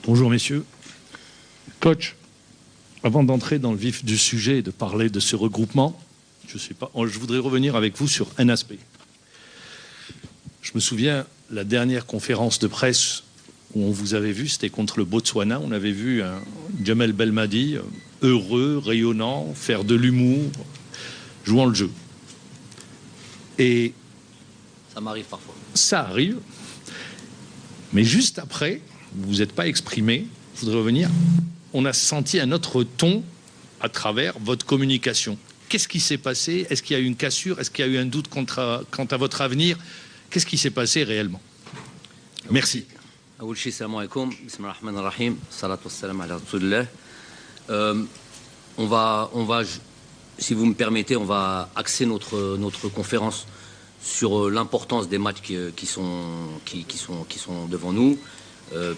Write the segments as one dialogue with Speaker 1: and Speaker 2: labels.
Speaker 1: Bonjour messieurs. Coach, avant d'entrer dans le vif du sujet et de parler de ce regroupement, je voudrais revenir avec vous sur un aspect. Je me souviens, la dernière conférence de presse où on vous avait vu, c'était contre le Botswana. On avait vu un Jamel Belmadi heureux, rayonnant, faire de l'humour, jouant le jeu. Et
Speaker 2: ça m'arrive parfois.
Speaker 1: Ça arrive. Mais juste après, vous ne vous êtes pas exprimé. Je voudrais revenir. On a senti un autre ton à travers votre communication. Qu'est-ce qui s'est passé? Est-ce qu'il y a eu une cassure? Est-ce qu'il y a eu un doute quant à votre avenir? Qu'est-ce qui s'est passé réellement? Merci.
Speaker 2: أول شيء السلام عليكم بسم الله الرحمن الرحيم الصلاة والسلام على رسول الله. Si vous me permettez, on va axer notre conférence sur l'importance des matchs qui sont devant nous,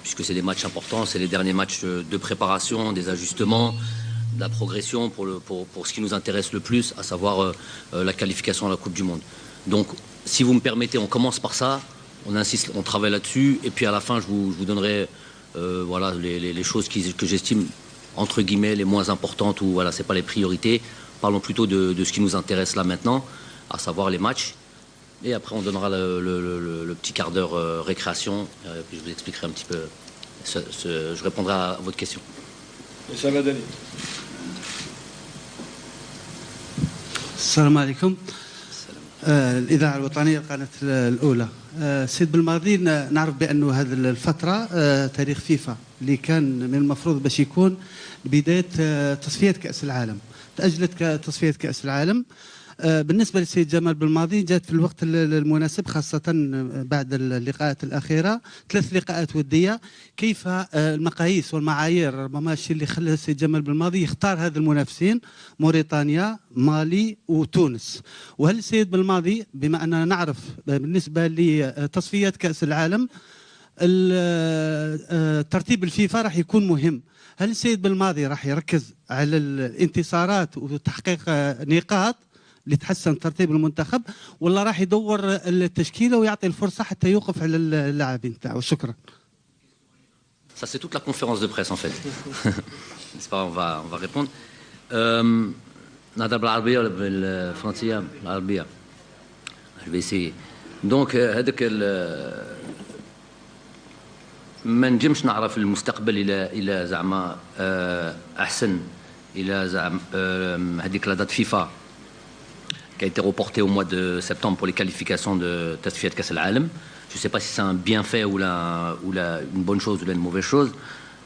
Speaker 2: puisque c'est des matchs importants, c'est les derniers matchs de préparation, des ajustements, de la progression pour ce qui nous intéresse le plus, à savoir la qualification à la Coupe du Monde. Donc, si vous me permettez, on commence par ça, on insiste, on travaille là-dessus, et puis à la fin, je vous donnerai voilà, les choses que j'estime, entre guillemets, les moins importantes, ou voilà, c'est pas les priorités. Parlons plutôt de ce qui nous intéresse là maintenant, à savoir les matchs. Et après, on donnera le petit quart d'heure récréation, puis je vous expliquerai un petit peu, je répondrai à votre question.
Speaker 3: Monsieur Madani.
Speaker 4: السلام عليكم. الإذاعة الوطنية القناة الأولى. سيد بالماضي نعرف بأنه هذه الفترة تاريخ فيفا اللي كان من المفروض باش يكون بداية تصفية كأس العالم. تأجلت تصفية كأس العالم. بالنسبة للسيد جمال بالماضي جاءت في الوقت المناسب، خاصة بعد اللقاءات الأخيرة، 3 لقاءات ودية. كيف المقاييس والمعايير ربما الشيء اللي خلى السيد جمال بالماضي يختار هذا المنافسين، موريتانيا، مالي وتونس؟ وهل السيد بالماضي، بما أننا نعرف بالنسبة لتصفية كأس العالم ترتيب الفيفا راح يكون مهم، هل السيد بالماضي راح يركز على الانتصارات وتحقيق نقاط لتحسن ترتيب المنتخب، ولا راح يدور التشكيله ويعطي الفرصه حتى يوقف على اللاعبين تاعو؟ شكرا.
Speaker 2: Ça c'est toute la conférence de presse en fait. C'est pas, on va répondre. نهضر بالعربيه ولا بالفرنسيه؟ بالعربيه. Je vais essayer. Donc هذاك ما نجمش نعرف المستقبل الى زعما احسن الى زعما هذيك لا دات فيفا qui a été reporté au mois de septembre pour les qualifications de Tasfiyat Kass al-Alam. Je ne sais pas si c'est un bienfait ou une bonne chose ou une mauvaise chose.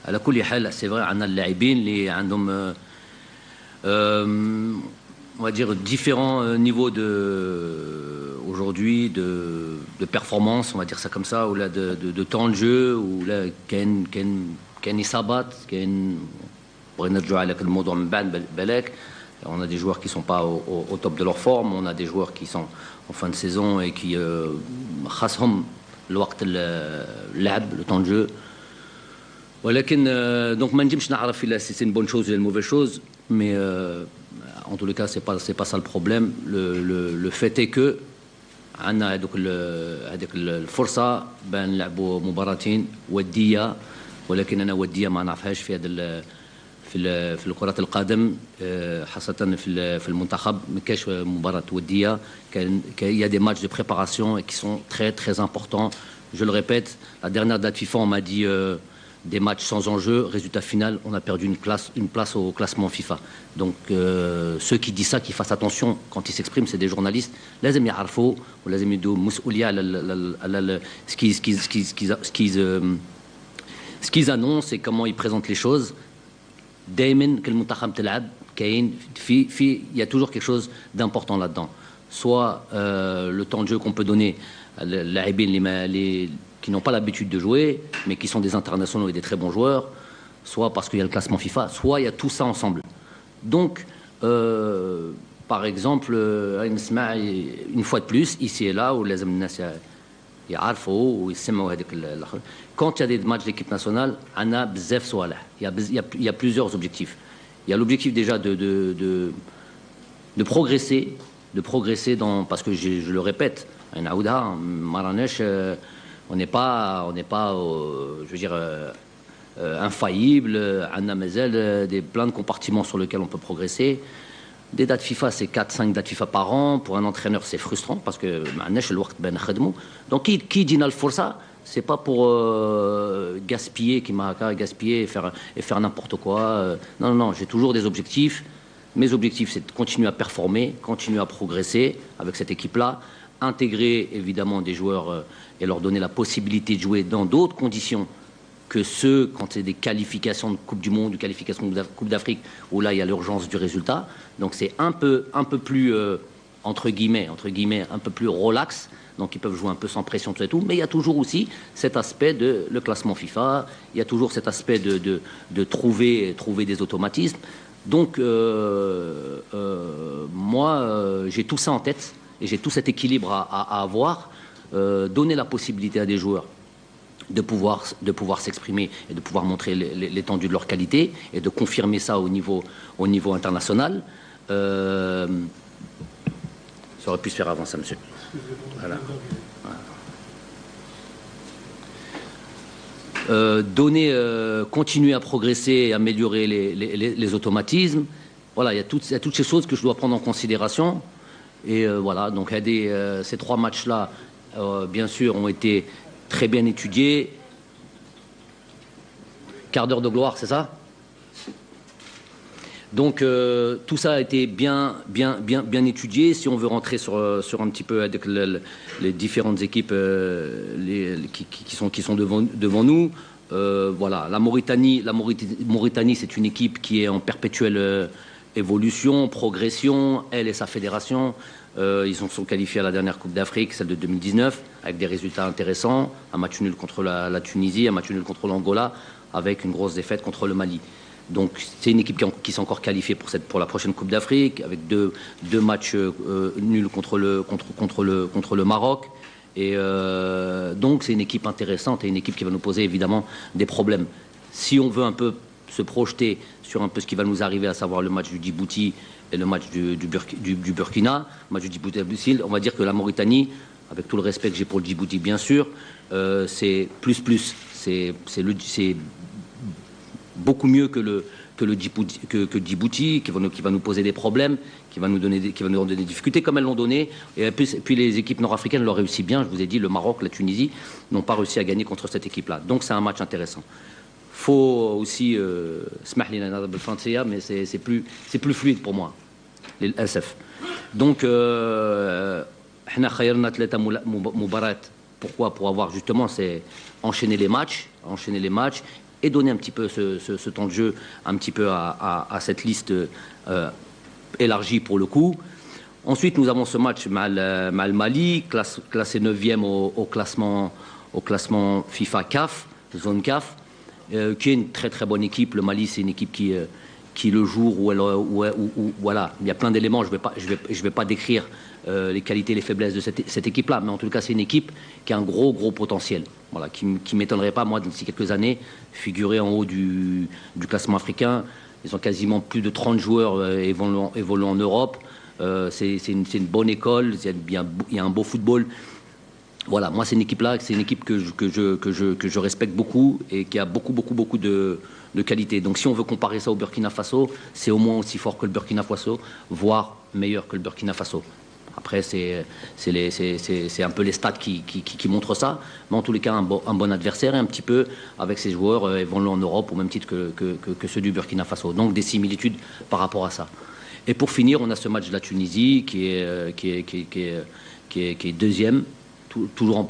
Speaker 2: À la kulli hal, c'est vrai, on a les لاعبين اللي عندهم on va dire différents niveaux aujourd'hui de performance, on va dire ça comme ça, ou là de temps de jeu, ou là كاين إصابات، كاين بغينا نرجعوا على الموضوع من بعد بالك. On a des joueurs qui ne sont pas au top de leur forme, on a des joueurs qui sont en fin de saison et qui خاصهم الوقت اللعب, le temps de jeu. ولكن donc ما نجمش نعرف إلا si c'est une bonne chose ou une mauvaise chose, mais en tous les cas c'est pas ça le problème. Le fait est que عندنا هذيك الفرصة بان نلعبوا مباراتين ودية، ولكن أنا ودية ما نعرفهاش في هذا في الكرة القدم، خاصة في المنتخب ما كاش مباراة ودية. Il y a des matchs de préparation qui sont très très importants. Je le répète, la dernière date FIFA on m'a dit des matchs sans enjeu, résultat final on a perdu une place au classement FIFA. Donc ceux qui disent ça, qui fassent attention quand ils s'expriment, c'est des journalistes. لازم يعرفوا ولازم يدوا مسؤولية على ce qu'ils annoncent et comment ils présentent les choses. دائما كالمنتخب تلعب كاين il y a toujours quelque chose d'important là-dedans, soit le temps de jeu qu'on peut donner aux لاعبين qui n'ont pas l'habitude de jouer mais qui sont des internationaux et des très bons joueurs, soit parce qu'il y a le classement FIFA, soit il y a tout ça ensemble. Donc par exemple une fois de plus ici et là où لازم الناس يعرفوا ويسمعوا هذيك الاخر. Quand il y a des matchs d'équipe nationale, on a bzef صوالح. Il y a plusieurs objectifs. Il y a l'objectif déjà de progresser dans, parce que je le répète, نعاودها ما راناش On n'est pas, je veux dire, infaillible. On a plein de compartiments sur lesquels on peut progresser. Des dates FIFA, c'est 4-5 dates FIFA par an. Pour un entraîneur, c'est frustrant parce que donc qui dit le força, c'est pas pour gaspiller, et faire n'importe quoi. Non, non, j'ai toujours des objectifs. Mes objectifs, c'est de continuer à performer, continuer à progresser avec cette équipe-là, intégrer évidemment des joueurs et leur donner la possibilité de jouer dans d'autres conditions que ceux quand c'est des qualifications de Coupe du Monde, de qualifications de Coupe d'Afrique, où là il y a l'urgence du résultat. Donc c'est un peu plus entre guillemets, un peu plus relax. Donc ils peuvent jouer un peu sans pression, tout et tout. Mais il y a toujours aussi cet aspect de le classement FIFA. Il y a toujours cet aspect de trouver des automatismes. Donc moi j'ai tout ça en tête et j'ai tout cet équilibre à avoir. Donner la possibilité à des joueurs de pouvoir s'exprimer et de pouvoir montrer l'étendue de leur qualité et de confirmer ça au niveau international. Ça aurait pu se faire avant ça, monsieur. Voilà. Continuer à progresser et améliorer les automatismes. Voilà, il y a toutes ces choses que je dois prendre en considération. Et voilà, donc ces 3 matchs-là, bien sûr, ont été très bien étudié. Quart d'heure de gloire, c'est ça? Donc tout ça a été bien étudié. Si on veut rentrer sur un petit peu avec les différentes équipes qui sont devant nous, voilà, la Mauritanie, c'est une équipe qui est en perpétuelle évolution, progression. Elle et sa fédération. Ils sont qualifiés à la dernière Coupe d'Afrique, celle de 2019, avec des résultats intéressants. Un match nul contre la Tunisie, un match nul contre l'Angola, avec une grosse défaite contre le Mali. Donc c'est une équipe qui s'est encore qualifiée pour la prochaine Coupe d'Afrique, avec deux matchs nuls contre le Maroc. Et donc c'est une équipe intéressante et une équipe qui va nous poser évidemment des problèmes. Si on veut un peu se projeter sur un peu ce qui va nous arriver, à savoir le match du Djibouti et le match du Burkina, le match du Djibouti, on va dire que la Mauritanie, avec tout le respect que j'ai pour le Djibouti bien sûr, c'est plus. C'est beaucoup mieux que Djibouti, qui va nous poser des problèmes, qui va nous donner des difficultés comme elles l'ont donné. Et puis les équipes nord-africaines l'ont réussi bien. Je vous ai dit, le Maroc, la Tunisie n'ont pas réussi à gagner contre cette équipe-là. Donc c'est un match intéressant. Faut aussi, mais c'est plus fluide pour moi, les SF. Donc, pourquoi? Pour avoir justement enchaîner les matchs et donner un petit peu ce temps de jeu un petit peu à cette liste élargie pour le coup. Ensuite, nous avons ce match mal Mali, classé 9e au classement FIFA CAF, zone CAF. Qui est une très très bonne équipe. Le Mali, c'est une équipe qui le jour où voilà, il y a plein d'éléments. Je vais pas décrire les qualités et les faiblesses de cette équipe-là, mais en tout cas, c'est une équipe qui a un gros potentiel. Voilà, qui m'étonnerait pas, moi, d'ici quelques années, figurer en haut du classement africain. Ils ont quasiment plus de 30 joueurs évoluant en Europe. C'est une bonne école. Il y a un beau football. Voilà, moi c'est une équipe que je respecte beaucoup et qui a beaucoup de qualité. Donc si on veut comparer ça au Burkina Faso, c'est au moins aussi fort que le Burkina Faso, voire meilleur que le Burkina Faso. Après c'est un peu les stats qui montrent ça, mais en tous les cas un bon adversaire et un petit peu avec ses joueurs évoluant en Europe au même titre que ceux du Burkina Faso. Donc des similitudes par rapport à ça. Et pour finir, on a ce match de la Tunisie qui est deuxième. Toujours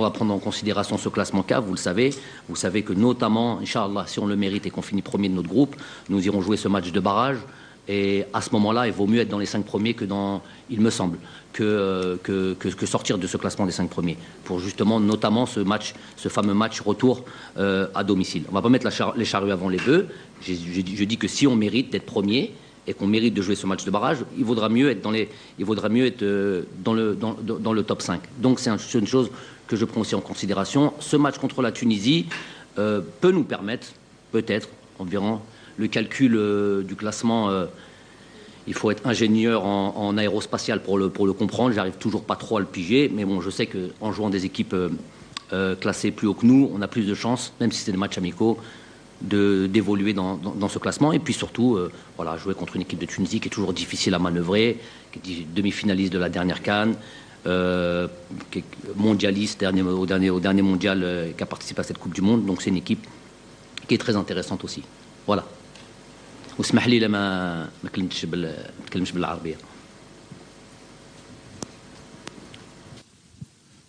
Speaker 2: à prendre en considération ce classement CAF, vous le savez. Vous savez que notamment, Inch'Allah, si on le mérite et qu'on finit premier de notre groupe, nous irons jouer ce match de barrage. Et à ce moment-là, il vaut mieux être dans les 5 premiers il me semble, que sortir de ce classement des 5 premiers. Pour justement, notamment, ce fameux match retour à domicile. On ne va pas mettre les charrues avant les bœufs. Je dis que si on mérite d'être premier, et qu'on mérite de jouer ce match de barrage, il vaudra mieux être dans le top 5. Donc c'est une chose que je prends aussi en considération. Ce match contre la Tunisie peut nous permettre, peut-être, environ, le calcul du classement. Il faut être ingénieur en aérospatial pour le comprendre. J'arrive toujours pas trop à le piger, mais bon, je sais qu'en jouant des équipes classés plus haut que nous, on a plus de chances, même si c'est des matchs amicaux, d'évoluer dans ce classement. Et puis surtout, voilà, jouer contre une équipe de Tunisie qui est toujours difficile à manœuvrer, qui est demi-finaliste de la dernière CAN, qui est mondialiste au dernier mondial, qui a participé à cette Coupe du Monde. Donc c'est une équipe qui est très intéressante aussi. Voilà. واسمح لي لما ما تكلمش بالعربيه.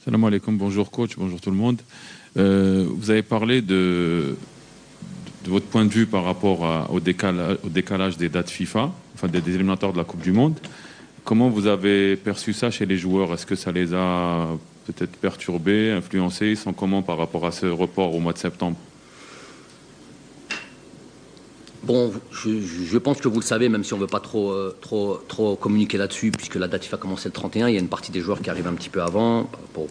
Speaker 3: Salam alaikum, bonjour coach, bonjour tout le monde. Vous avez parlé de votre point de vue par rapport au décalage des dates FIFA, enfin des éliminatoires de la Coupe du Monde. Comment vous avez perçu ça chez les joueurs? Est-ce que ça les a peut-être perturbés, influencés? Ils sont comment par rapport à ce report au mois de septembre?
Speaker 2: Bon, je pense que vous le savez, même si on ne veut pas trop communiquer là-dessus, puisque la date FIFA commençait le 31, il y a une partie des joueurs qui arrivent un petit peu avant, pour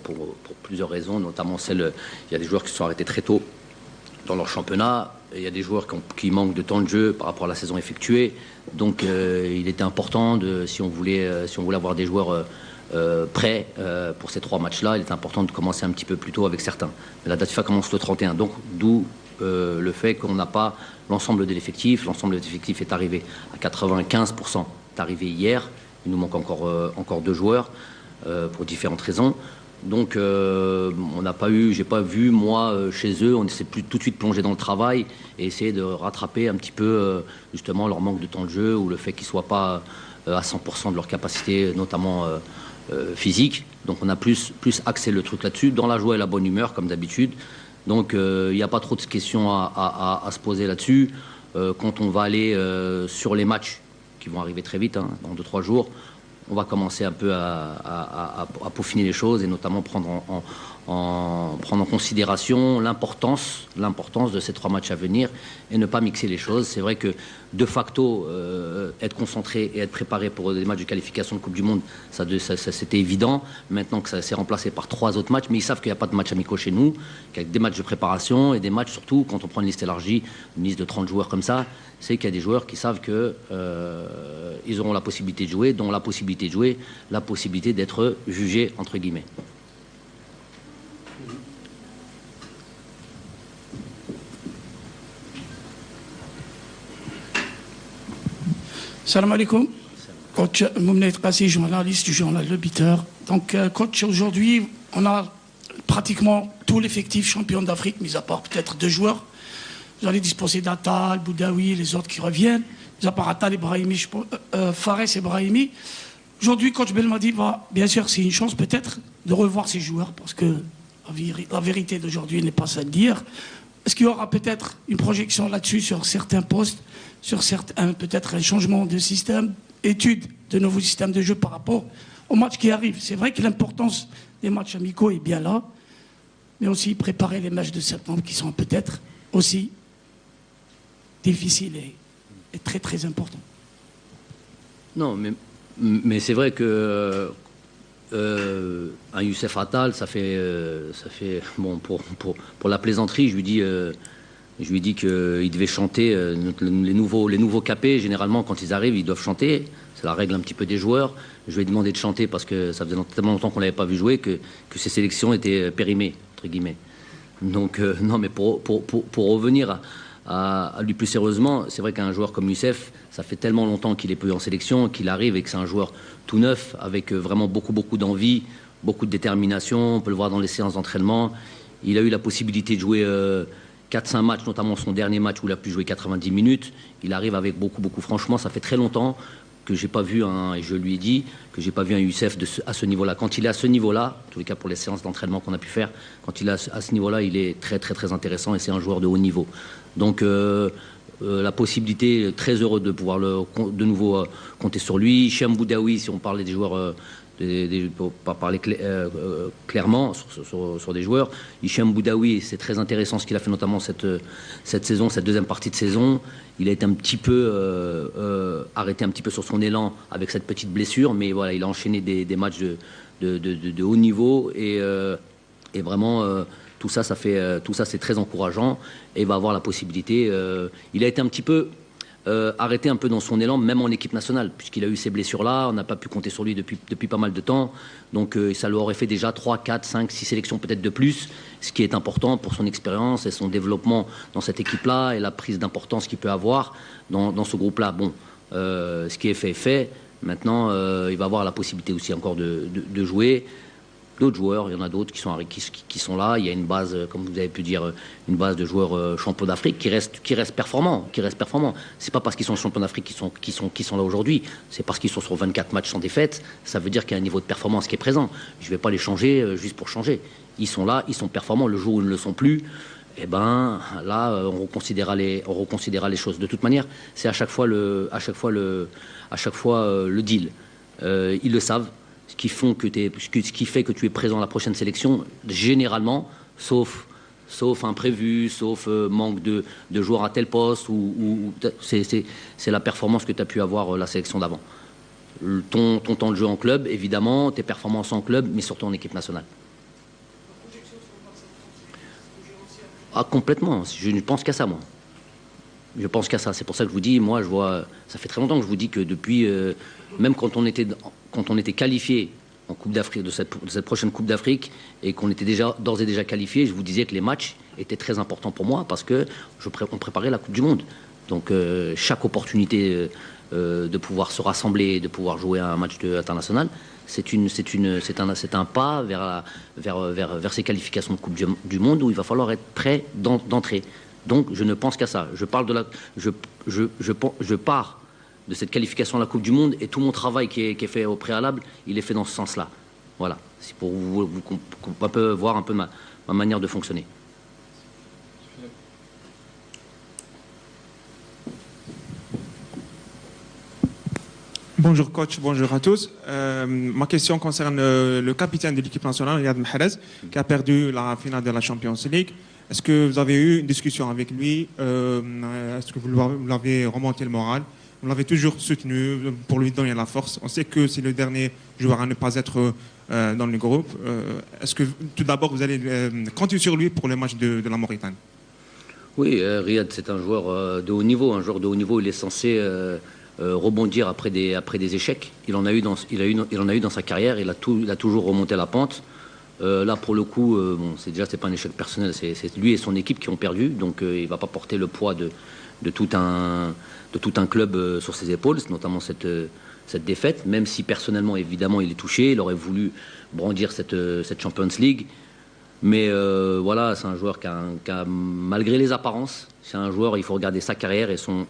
Speaker 2: plusieurs raisons, notamment il y a des joueurs qui se sont arrêtés très tôt dans leur championnat, il y a des joueurs qui manquent de temps de jeu par rapport à la saison effectuée, donc il était important, si on voulait avoir des joueurs prêts pour ces 3 matchs-là, il était important de commencer un petit peu plus tôt avec certains. Mais la date FIFA commence le 31, donc d'où le fait qu'on n'a pas l'ensemble de l'effectif. L'ensemble de l'effectif est arrivé à 95%, est arrivé hier. Il nous manque encore 2 joueurs pour différentes raisons. Donc on n'a pas eu, j'ai pas vu moi chez eux, on s'est tout de suite plongé dans le travail et essayer de rattraper un petit peu justement leur manque de temps de jeu ou le fait qu'ils ne soient pas à 100% de leur capacité, notamment physique. Donc on a plus axé le truc là-dessus, dans la joie et la bonne humeur comme d'habitude. Donc il n'y a pas trop de questions à se poser là-dessus. Quand on va aller sur les matchs qui vont arriver très vite, dans 2-3 jours, on va commencer un peu à peaufiner les choses et notamment prendre en considération l'importance de ces 3 matchs à venir et ne pas mixer les choses. C'est vrai que de facto, être concentré et être préparé pour des matchs de qualification de Coupe du Monde, ça c'était évident. Maintenant que ça s'est remplacé par 3 autres matchs, mais ils savent qu'il n'y a pas de matchs amicaux chez nous, qu'il y a des matchs de préparation et des matchs surtout, quand on prend une liste élargie, une liste de 30 joueurs comme ça, c'est qu'il y a des joueurs qui savent qu'ils auront la possibilité de jouer, dont la possibilité de jouer, la possibilité d'être jugés, entre guillemets.
Speaker 5: Salam alaikum. Coach Moumnet Qassi, journaliste du journal Le Biteur. Donc, coach, aujourd'hui, on a pratiquement tout l'effectif champion d'Afrique, mis à part peut-être 2 joueurs. Vous allez disposer d'Atal, Boudaoui, les autres qui reviennent, mis à part Atal, Ibrahimi, Fares et Brahimi. Aujourd'hui, coach Belmadi va, bien sûr, c'est une chance peut-être de revoir ces joueurs, parce que la vérité d'aujourd'hui n'est pas celle d'hier. Est-ce qu'il y aura peut-être une projection là-dessus sur certains postes, sur peut-être un changement de système, étude de nouveaux systèmes de jeu par rapport aux matchs qui arrivent? C'est vrai que l'importance des matchs amicaux est bien là, mais aussi préparer les matchs de septembre qui sont peut-être aussi difficiles et très très importants. Non,
Speaker 2: mais c'est vrai que un Youssef Attal, ça fait bon, pour la plaisanterie, je lui dis qu'il devait chanter. Les nouveaux capés, généralement, quand ils arrivent, ils doivent chanter. C'est la règle un petit peu des joueurs. Je lui ai demandé de chanter parce que ça faisait tellement longtemps qu'on ne l'avait pas vu jouer que ses sélections étaient périmées, entre guillemets. Donc, non, mais pour revenir à lui plus sérieusement, c'est vrai qu'un joueur comme Youssef, ça fait tellement longtemps qu'il est peu en sélection, qu'il arrive et que c'est un joueur tout neuf, avec vraiment beaucoup d'envie, beaucoup de détermination. On peut le voir dans les séances d'entraînement. Il a eu la possibilité de jouer 4-5 matchs, notamment son dernier match où il a pu jouer 90 minutes. Il arrive avec beaucoup. Franchement, ça fait très longtemps que j'ai pas vu et je lui ai dit que j'ai pas vu un Youssef à ce niveau-là. Quand il est à ce niveau-là, en tous les cas pour les séances d'entraînement qu'on a pu faire, quand il est à ce niveau-là, il est très intéressant et c'est un joueur de haut niveau. Donc la possibilité, très heureux de pouvoir de nouveau compter sur lui. Hicham Boudaoui, si on parlait des joueurs, pour pas parler clairement sur des joueurs, Hicham Boudaoui, c'est très intéressant ce qu'il a fait notamment cette saison, cette deuxième partie de saison. Il a été un petit peu arrêté un petit peu sur son élan avec cette petite blessure, mais voilà, il a enchaîné des matchs de haut niveau et vraiment tout ça c'est très encourageant et il va avoir la possibilité. Il a été un petit peu arrêté un peu dans son élan, même en équipe nationale, puisqu'il a eu ces blessures-là, on n'a pas pu compter sur lui depuis pas mal de temps. Donc ça lui aurait fait déjà 3, 4, 5, 6 sélections peut-être de plus, ce qui est important pour son expérience et son développement dans cette équipe-là et la prise d'importance qu'il peut avoir dans ce groupe-là. Bon, ce qui est fait est fait. Maintenant, il va avoir la possibilité aussi encore de jouer. D'autres joueurs, il y en a d'autres qui sont là. Il y a une base, comme vous avez pu dire, une base de joueurs champions d'Afrique qui restent performants. C'est pas parce qu'ils sont champions d'Afrique qui sont là aujourd'hui. C'est parce qu'ils sont sur 24 matchs sans défaite. Ça veut dire qu'il y a un niveau de performance qui est présent. Je vais pas les changer juste pour changer. Ils sont là, ils sont performants. Le jour où ils ne le sont plus, eh ben là, on reconsidérera les choses. De toute manière, c'est à chaque fois le deal. Ils le savent. Ce qui fait que tu es présent à la prochaine sélection, généralement, sauf imprévu, sauf manque de joueurs à tel poste, ou c'est la performance que tu as pu avoir la sélection d'avant. Ton temps de jeu en club, évidemment, tes performances en club, mais surtout en équipe nationale. Ah, complètement. Je ne pense qu'à ça, moi. Je pense qu'à ça. C'est pour ça que je vous dis, moi, ça fait très longtemps que je vous dis que depuis, même quand on était qualifié en Coupe d'Afrique, de cette prochaine Coupe d'Afrique, et qu'on était d'ores et déjà qualifié, je vous disais que les matchs étaient très importants pour moi parce que on préparait la Coupe du Monde. Donc chaque opportunité de pouvoir se rassembler, de pouvoir jouer à un match international, c'est un pas vers ces qualifications de Coupe du Monde où il va falloir être prêt d'entrée. Donc je ne pense qu'à ça. Je pars de cette qualification à la Coupe du Monde et tout mon travail qui est fait au préalable, il est fait dans ce sens-là. Voilà. C'est pour vous un peu voir un peu ma manière de fonctionner.
Speaker 6: Bonjour coach, bonjour à tous. Ma question concerne le capitaine de l'équipe nationale, Riyad Mahrez, qui a perdu la finale de la Champions League. Est-ce que vous avez eu une discussion avec lui? Est-ce que vous l'avez remonté le moral? Vous l'avez toujours soutenu pour lui donner la force? On sait que c'est le dernier joueur à ne pas être dans le groupe. Est-ce que tout d'abord vous allez compter sur lui pour le match de la Mauritanie?
Speaker 2: Oui, Riyad, c'est un joueur de haut niveau. Un joueur de haut niveau, il est censé rebondir après des échecs. Il en a eu dans sa carrière. Il a toujours remonté la pente. Là, pour le coup, c'est pas un échec personnel. C'est lui et son équipe qui ont perdu. Donc, il va pas porter le poids de tout un club sur ses épaules, notamment cette défaite. Même si personnellement, évidemment, il est touché. Il aurait voulu brandir cette Champions League. Mais voilà, c'est un joueur qui a, malgré les apparences, c'est un joueur, il faut regarder sa carrière et son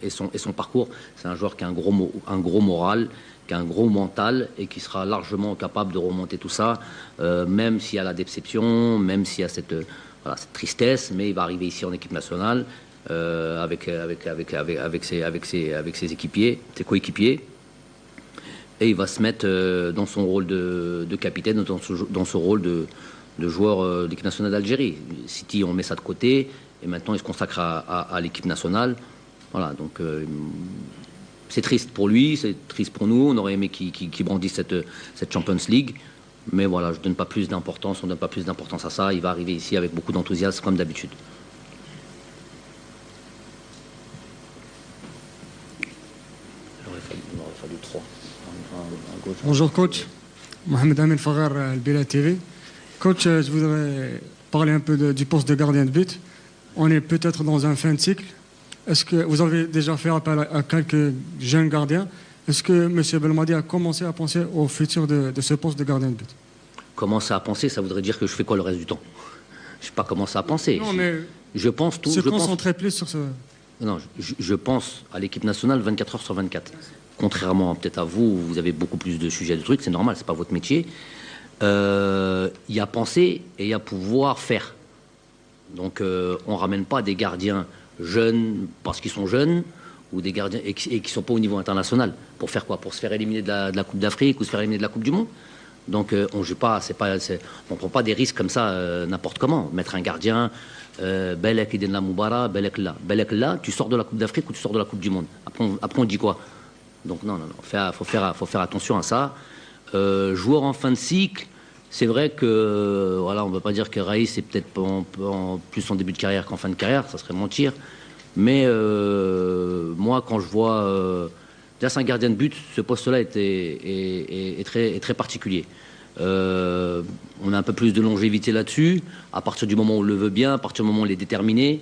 Speaker 2: parcours. C'est un joueur qui a un gros moral, qui a un gros mental et qui sera largement capable de remonter tout ça, même s'il y a la déception, même s'il y a cette tristesse, mais il va arriver ici en équipe nationale avec ses équipiers, ses coéquipiers, et il va se mettre dans son rôle de capitaine, dans ce rôle de joueur d'équipe nationale d'Algérie. City, on met ça de côté, et maintenant il se consacre à l'équipe nationale. Voilà, donc c'est triste pour lui, c'est triste pour nous. On aurait aimé qu'il brandisse cette Champions League, mais voilà, on ne donne pas plus d'importance à ça. Il va arriver ici avec beaucoup d'enthousiasme, comme d'habitude. Il aurait fallu 3.
Speaker 7: Bonjour coach, Mohamed Amin Faghar, Bila TV. Coach, je voudrais parler un peu du poste de gardien de but. On est peut-être dans un fin de cycle. Est-ce que vous avez déjà fait appel à quelques jeunes gardiens? Est-ce que M. Belmadi a commencé à penser au futur de ce poste de gardien de but?
Speaker 2: Commencer à penser, ça voudrait dire que je fais quoi le reste du temps? Je n'ai pas commencé à penser.
Speaker 7: Non, mais
Speaker 2: je pense tout.
Speaker 7: Se concentrer plus sur ce...
Speaker 2: Non, je pense à l'équipe nationale 24 heures sur 24. Contrairement peut-être à vous, vous avez beaucoup plus de sujets, de trucs, c'est normal, c'est pas votre métier. Il y a penser et il y a pouvoir faire. Donc on ne ramène pas des gardiens jeunes parce qu'ils sont jeunes ou des gardiens et qui ne sont pas au niveau international. Pour faire quoi? Pour se faire éliminer de la Coupe d'Afrique ou se faire éliminer de la Coupe du Monde? Donc on ne prend pas des risques comme ça n'importe comment. Mettre un gardien, Belek Iden la Moubara, Belek là, tu sors de la Coupe d'Afrique ou tu sors de la Coupe du Monde. Après on dit quoi? Donc non, faut faire attention à ça. Joueur en fin de cycle, c'est vrai que voilà, on ne peut pas dire que Raïs est peut-être plus en début de carrière qu'en fin de carrière, ça serait mentir. Mais moi, quand je vois... déjà, c'est un gardien de but, ce poste-là est très particulier. On a un peu plus de longévité là-dessus, à partir du moment où on le veut bien, à partir du moment où on est déterminé.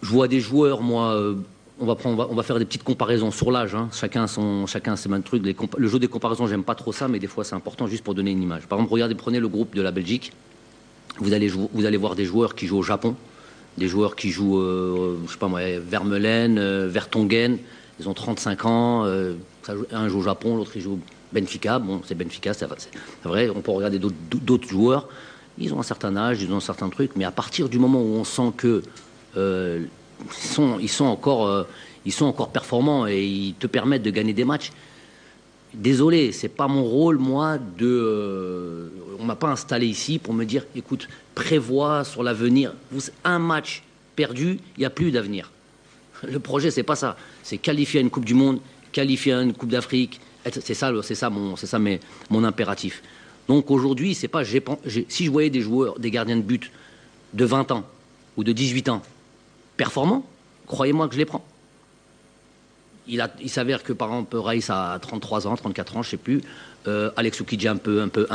Speaker 2: Je vois des joueurs, moi... on va faire des petites comparaisons sur l'âge. Hein. Chacun ses mêmes trucs. Le jeu des comparaisons, j'aime pas trop ça, mais des fois c'est important juste pour donner une image. Par exemple, regardez, prenez le groupe de la Belgique. Vous allez voir des joueurs qui jouent au Japon, des joueurs qui jouent, je sais pas moi, Vermeulen, Vertonghen. Ils ont 35 ans. Un joue au Japon, l'autre il joue au Benfica. Bon, c'est Benfica, c'est vrai. On peut regarder d'autres joueurs. Ils ont un certain âge, ils ont un certain truc, mais à partir du moment où on sent que ils sont encore performants et ils te permettent de gagner des matchs. Désolé, c'est pas mon rôle, moi, on m'a pas installé ici pour me dire, écoute, prévois sur l'avenir. Un match perdu, il n'y a plus d'avenir. Le projet, c'est pas ça. C'est qualifier à une Coupe du Monde, qualifier à une Coupe d'Afrique. C'est ça mon impératif. Donc aujourd'hui, c'est pas, si je voyais des joueurs, des gardiens de but de 20 ans ou de 18 ans performants, croyez-moi que je les prends. Il s'avère que, par exemple, Raïs a 33 ans, 34 ans, je ne sais plus. Alex Oukidja un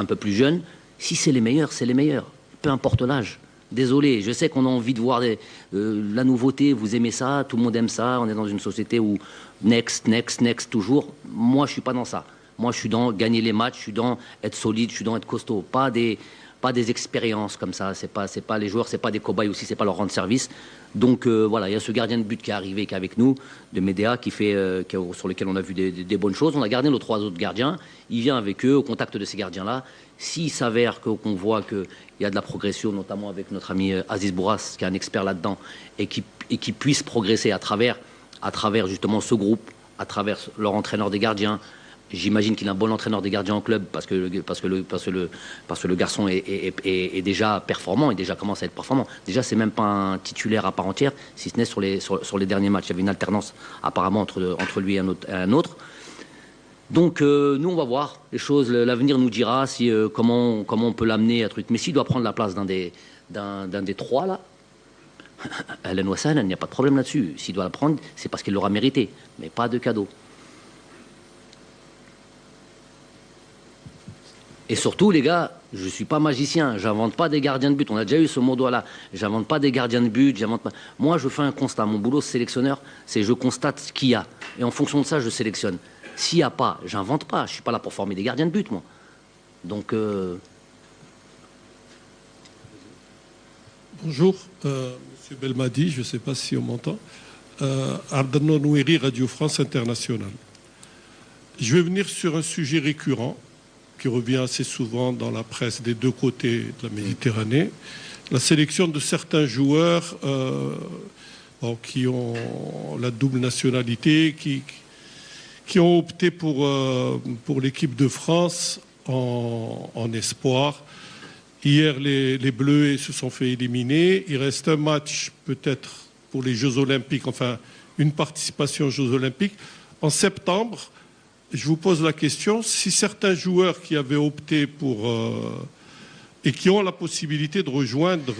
Speaker 2: peu plus jeune. Si c'est les meilleurs, c'est les meilleurs. Peu importe l'âge. Désolé, je sais qu'on a envie de voir la nouveauté, vous aimez ça, tout le monde aime ça. On est dans une société où next, toujours. Moi, je ne suis pas dans ça. Moi, je suis dans gagner les matchs, je suis dans être solide, je suis dans être costaud. Pas des expériences comme ça. C'est pas les joueurs, c'est pas des cobayes aussi, c'est pas leur rendre service. Donc voilà, il y a ce gardien de but qui est arrivé, qui est avec nous, de Médéa, sur lequel on a vu des bonnes choses. On a gardé nos 3 autres gardiens. Il vient avec eux, au contact de ces gardiens-là. S'il s'avère qu'on voit qu'il y a de la progression, notamment avec notre ami Aziz Bourras, qui est un expert là-dedans, et qui puisse progresser à travers justement ce groupe, à travers leur entraîneur des gardiens. J'imagine qu'il a un bon entraîneur des gardiens en club parce que le garçon est déjà performant et déjà commence à être performant. Déjà, c'est même pas un titulaire à part entière, si ce n'est sur les derniers matchs. Il y avait une alternance apparemment entre lui et un autre. Donc nous, on va voir les choses. L'avenir nous dira comment on peut l'amener à truc. Mais s'il doit prendre la place d'un des 3 là, Alan Wassan, il n'y a pas de problème là-dessus. S'il doit la prendre, c'est parce qu'il l'aura mérité, mais pas de cadeau. Et surtout, les gars, je ne suis pas magicien, j'invente pas des gardiens de but. On a déjà eu ce mot-là. J'invente pas des gardiens de but. Moi, je fais un constat. Mon boulot, sélectionneur, c'est je constate ce qu'il y a. Et en fonction de ça, je sélectionne. S'il n'y a pas, j'invente pas. Je ne suis pas là pour former des gardiens de but, moi. Donc...
Speaker 8: Bonjour, Monsieur Belmadi, je ne sais pas si on m'entend. Ardano Nouiri, Radio France Internationale. Je vais venir sur un sujet récurrent qui revient assez souvent dans la presse des 2 côtés de la Méditerranée, la sélection de certains joueurs qui ont la double nationalité, qui ont opté pour l'équipe de France en espoir. Hier, les Bleus se sont fait éliminer. Il reste un match peut-être pour les Jeux Olympiques, enfin une participation aux Jeux Olympiques. En septembre, je vous pose la question, si certains joueurs qui avaient opté et qui ont la possibilité de rejoindre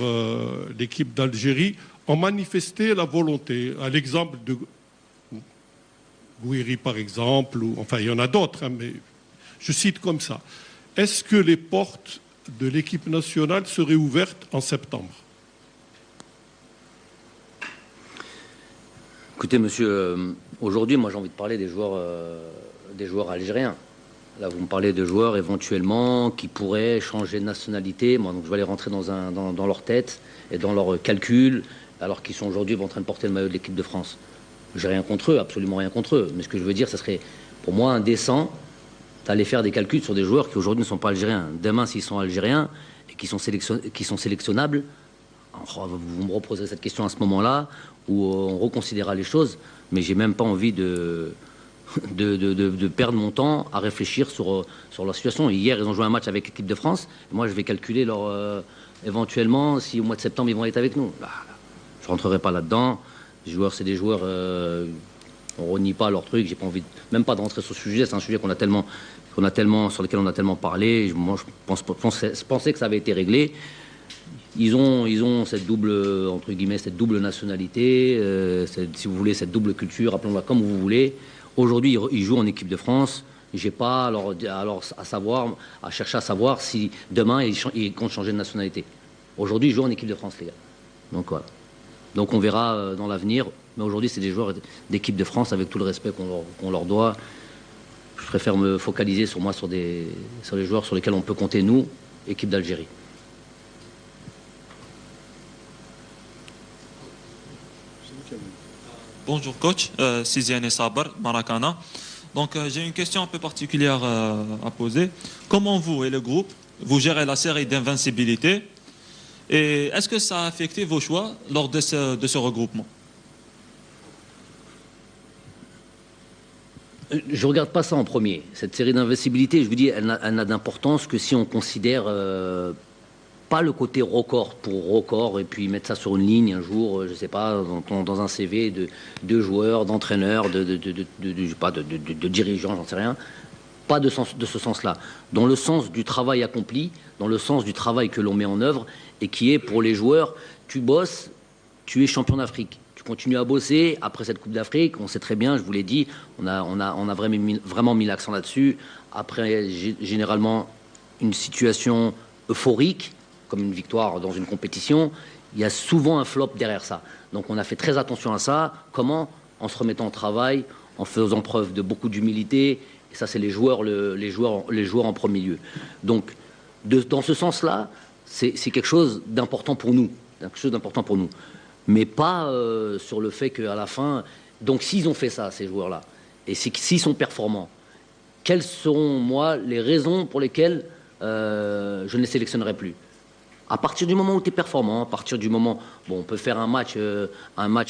Speaker 8: l'équipe d'Algérie ont manifesté la volonté, à l'exemple de Gouiri par exemple, enfin il y en a d'autres, hein, mais je cite comme ça. Est-ce que les portes de l'équipe nationale seraient ouvertes en septembre?
Speaker 2: Écoutez, monsieur, aujourd'hui, moi j'ai envie de parler des joueurs algériens. Là, vous me parlez de joueurs éventuellement qui pourraient changer de nationalité. Moi, donc je vais aller rentrer dans leur tête et dans leurs calculs, alors qu'ils sont aujourd'hui en train de porter le maillot de l'équipe de France. J'ai rien contre eux, absolument rien contre eux. Mais ce que je veux dire, ça serait pour moi indécent d'aller faire des calculs sur des joueurs qui aujourd'hui ne sont pas algériens. Demain, s'ils sont algériens et qui sont sélectionnables, vous me reposerez cette question à ce moment-là où on reconsidérera les choses. Mais j'ai même pas envie de perdre mon temps à réfléchir sur leur situation. Hier, ils ont joué un match avec l'équipe de France. Moi, je vais calculer éventuellement si au mois de septembre, ils vont être avec nous. Je ne rentrerai pas là-dedans. Les joueurs, c'est des joueurs... on ne renie pas leur truc. J'ai pas envie même pas de rentrer sur ce sujet. C'est un sujet sur lequel on a tellement parlé. Moi, je pensais que ça avait été réglé. ils ont cette double, entre guillemets, cette double nationalité, si vous voulez, cette double culture, appelons-la comme vous voulez. Aujourd'hui, ils jouent en équipe de France. J'ai pas alors à chercher à savoir si demain ils comptent changer de nationalité. Aujourd'hui, ils jouent en équipe de France, les gars. Donc voilà. Donc on verra dans l'avenir. Mais aujourd'hui, c'est des joueurs d'équipe de France avec tout le respect qu'on leur doit. Je préfère me focaliser sur les joueurs sur lesquels on peut compter, nous, équipe d'Algérie.
Speaker 9: Bonjour coach, Siziane Sabar, Maracana. Donc j'ai une question un peu particulière à poser. Comment vous et le groupe, vous gérez la série d'invincibilité et est-ce que ça a affecté vos choix lors de ce regroupement?
Speaker 2: Je ne regarde pas ça en premier. Cette série d'invincibilité, je vous dis, elle n'a d'importance que si on considère pas le côté record pour record et puis mettre ça sur une ligne un jour, je ne sais pas, dans un CV de joueurs, d'entraîneurs, de dirigeants, j'en sais rien. Pas de ce sens-là. Dans le sens du travail accompli, dans le sens du travail que l'on met en œuvre et qui est pour les joueurs, tu bosses, tu es champion d'Afrique. Tu continues à bosser après cette Coupe d'Afrique. On sait très bien, je vous l'ai dit, on a vraiment mis l'accent là-dessus. Après, généralement, une situation euphorique, comme une victoire dans une compétition, il y a souvent un flop derrière ça. Donc on a fait très attention à ça. Comment? En se remettant au travail, en faisant preuve de beaucoup d'humilité. Et ça, c'est les joueurs en premier lieu. Donc, dans ce sens-là, c'est quelque chose d'important pour nous. Mais pas sur le fait qu'à la fin... Donc s'ils ont fait ça, ces joueurs-là, et s'ils sont performants, quelles seront, moi, les raisons pour lesquelles je ne les sélectionnerai plus? À partir du moment où tu es performant, à partir du moment... Bon, on peut faire un match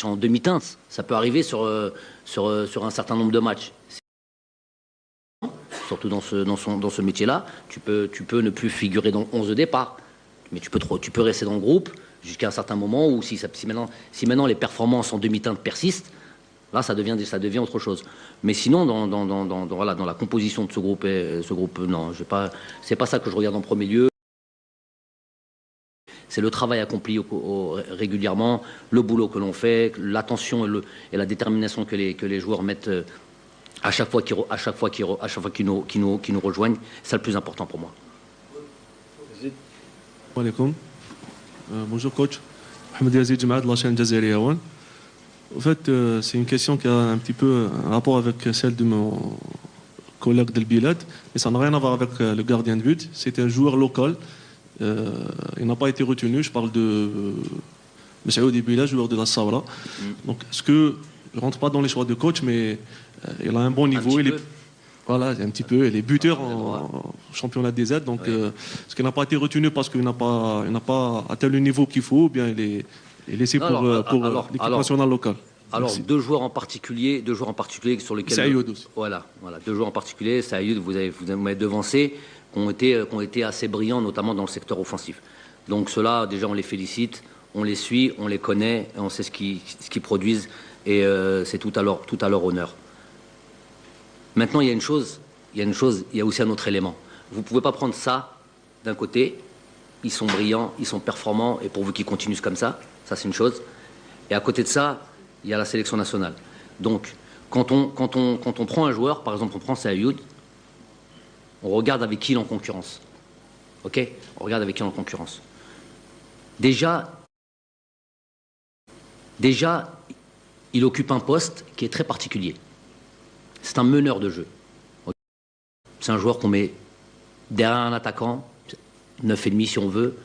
Speaker 2: en demi-teinte, ça peut arriver sur un certain nombre de matchs. Surtout dans ce métier-là, tu peux ne plus figurer dans 11 de départ, mais tu peux rester dans le groupe jusqu'à un certain moment où si maintenant les performances en demi-teinte persistent, là ça devient autre chose. Mais sinon dans la composition de ce groupe non, c'est pas ça que je regarde en premier lieu. C'est le travail accompli régulièrement, le boulot que l'on fait, l'attention et la détermination que les joueurs mettent à chaque fois qu'ils nous rejoignent. C'est le plus important pour moi.
Speaker 10: Bonjour coach, Mohamed Yazid Jamaad de la chaîne Jazeera One. En fait, c'est une question qui a un petit peu un rapport avec celle de mon collègue del Bilad, mais ça n'a rien à voir avec le gardien de but. C'est un joueur local. Il n'a pas été retenu. Je parle de Meshaoud Bilad, joueur de la Sabra. Donc, est-ce que je ne rentre pas dans les choix de coach, mais il a un bon niveau. Voilà, un petit peu. Il est buteur en championnat des aides. Donc, ce qui n'a pas été retenu parce qu'il n'a pas atteint le niveau qu'il faut, ou bien il est laissé pour l'équipe nationale locale.
Speaker 2: Alors, deux joueurs en particulier sur lesquels...
Speaker 10: Sayoud aussi.
Speaker 2: Voilà, deux joueurs en particulier. Sayoud, vous m'avez devancé, qui ont été assez brillants, notamment dans le secteur offensif. Donc, ceux-là, déjà, on les félicite, on les suit, on les connaît, et on sait ce qu'ils produisent, et c'est tout à leur honneur. Maintenant, il y a aussi un autre élément. Vous ne pouvez pas prendre ça d'un côté, ils sont brillants, ils sont performants, et pourvu qu'ils continuent comme ça c'est une chose. Et à côté de ça, il y a la sélection nationale. Donc, quand on prend un joueur, par exemple, on prend Sayoud, on regarde avec qui il est en concurrence. Ok? On regarde avec qui il est en concurrence. Déjà, il occupe un poste qui est très particulier. C'est un meneur de jeu. C'est un joueur qu'on met derrière un attaquant, 9,5 si on veut,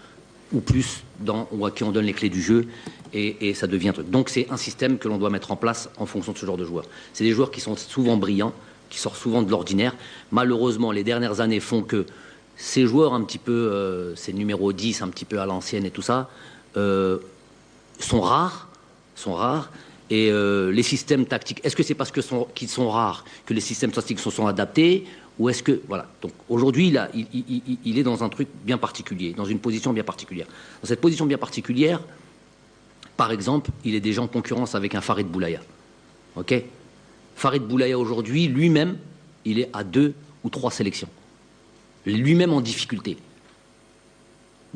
Speaker 2: ou plus, ou à qui on donne les clés du jeu, et ça devient un truc. Donc c'est un système que l'on doit mettre en place en fonction de ce genre de joueurs. C'est des joueurs qui sont souvent brillants, qui sortent souvent de l'ordinaire. Malheureusement, les dernières années font que ces joueurs un petit peu, ces numéros 10, un petit peu à l'ancienne et tout ça, sont rares, et les systèmes tactiques, est-ce que c'est parce qu'ils sont rares que les systèmes tactiques se sont adaptés, ou est-ce que... Voilà. Donc aujourd'hui, il est dans un truc bien particulier, dans une position bien particulière. Dans cette position bien particulière, par exemple, il est déjà en concurrence avec un Farid Boulaya. Ok? Farid Boulaya aujourd'hui, lui-même, il est à 2 ou 3 sélections. Lui-même en difficulté.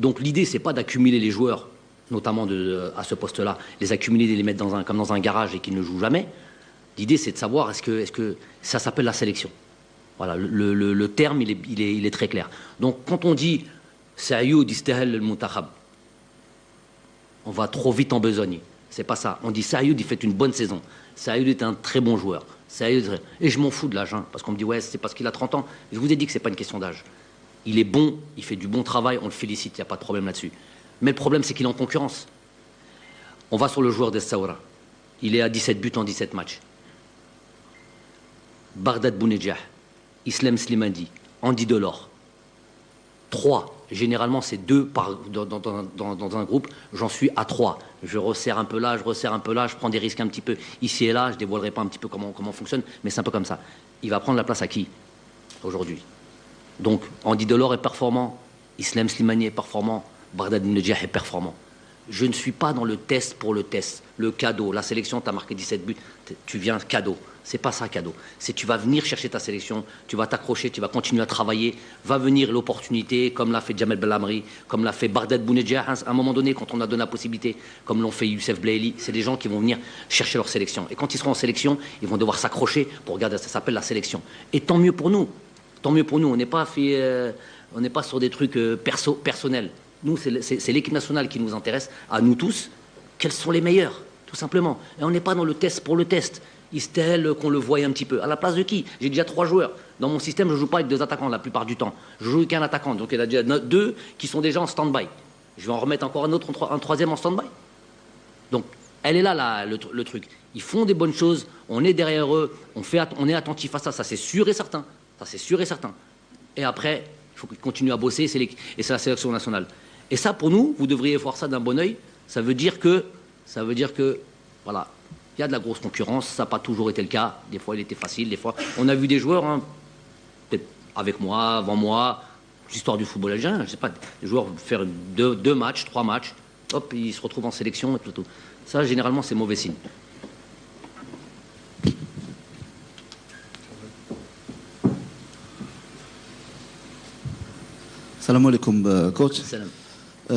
Speaker 2: Donc l'idée, c'est pas d'accumuler les joueurs, notamment à ce poste-là, les accumuler, les mettre comme dans un garage et qu'ils ne jouent jamais. L'idée, c'est de savoir est-ce que ça s'appelle la sélection. Voilà, le terme, il est très clair. Donc quand on dit Sayoud istahal al-muntakhab, on va trop vite en besogne. C'est pas ça. On dit Sayoud, il fait une bonne saison. Sayoud est un très bon joueur. Sayoud, et je m'en fous de l'âge, hein, parce qu'on me dit ouais, c'est parce qu'il a 30 ans. Je vous ai dit que c'est pas une question d'âge. Il est bon, il fait du bon travail, on le félicite, il n'y a pas de problème là-dessus. Mais le problème, c'est qu'il est en concurrence. On va sur le joueur d'Essaoura. Il est à 17 buts en 17 matchs. Bardad Bounedjah, Islam Slimani, Andy Delors. 3. Généralement, c'est 2 dans un groupe. J'en suis à 3. Je resserre un peu là, je resserre un peu là, je prends des risques un petit peu ici et là. Je ne dévoilerai pas un petit peu comment fonctionne, mais c'est un peu comme ça. Il va prendre la place à qui aujourd'hui? Donc, Andy Delors est performant, Islam Slimani est performant, Bardad Bounedjah est performant. Je ne suis pas dans le test pour le test, le cadeau. La sélection, tu as marqué 17 buts, tu viens cadeau. C'est pas ça cadeau. C'est tu vas venir chercher ta sélection, tu vas t'accrocher, tu vas continuer à travailler. Va venir l'opportunité, comme l'a fait Jamel Belhamri, comme l'a fait Bardad Bounedjah à un moment donné, quand on a donné la possibilité, comme l'ont fait Youssef Blaili. C'est des gens qui vont venir chercher leur sélection. Et quand ils seront en sélection, ils vont devoir s'accrocher pour regarder, ça s'appelle la sélection. Et tant mieux pour nous. Tant mieux pour nous. On n'est pas sur des trucs personnels. Nous, c'est l'équipe nationale qui nous intéresse, à nous tous. Quels sont les meilleurs, tout simplement. Et on n'est pas dans le test pour le test. Istel, qu'on le voie un petit peu. À la place de qui? J'ai déjà 3 joueurs. Dans mon système, je ne joue pas avec 2 attaquants la plupart du temps. Je joue avec un attaquant. Donc il y en a déjà 2 qui sont déjà en stand-by. Je vais en remettre encore un autre, un troisième en stand-by. Donc, elle est là, le truc. Ils font des bonnes choses. On est derrière eux. On est attentif à ça. Ça, c'est sûr et certain. Ça, c'est sûr et certain. Et après, il faut qu'ils continuent à bosser. Et c'est la sélection nationale. Et ça, pour nous, vous devriez voir ça d'un bon oeil. Ça veut dire que, voilà, il y a de la grosse concurrence. Ça n'a pas toujours été le cas. Des fois, il était facile. Des fois, on a vu des joueurs, hein, peut-être avec moi, avant moi, l'histoire du football algérien, je ne sais pas, des joueurs faire 2 matchs, 3 matchs, hop, ils se retrouvent en sélection et tout. Ça, généralement, c'est mauvais signe.
Speaker 11: Salam alaikum, coach.
Speaker 2: Salam.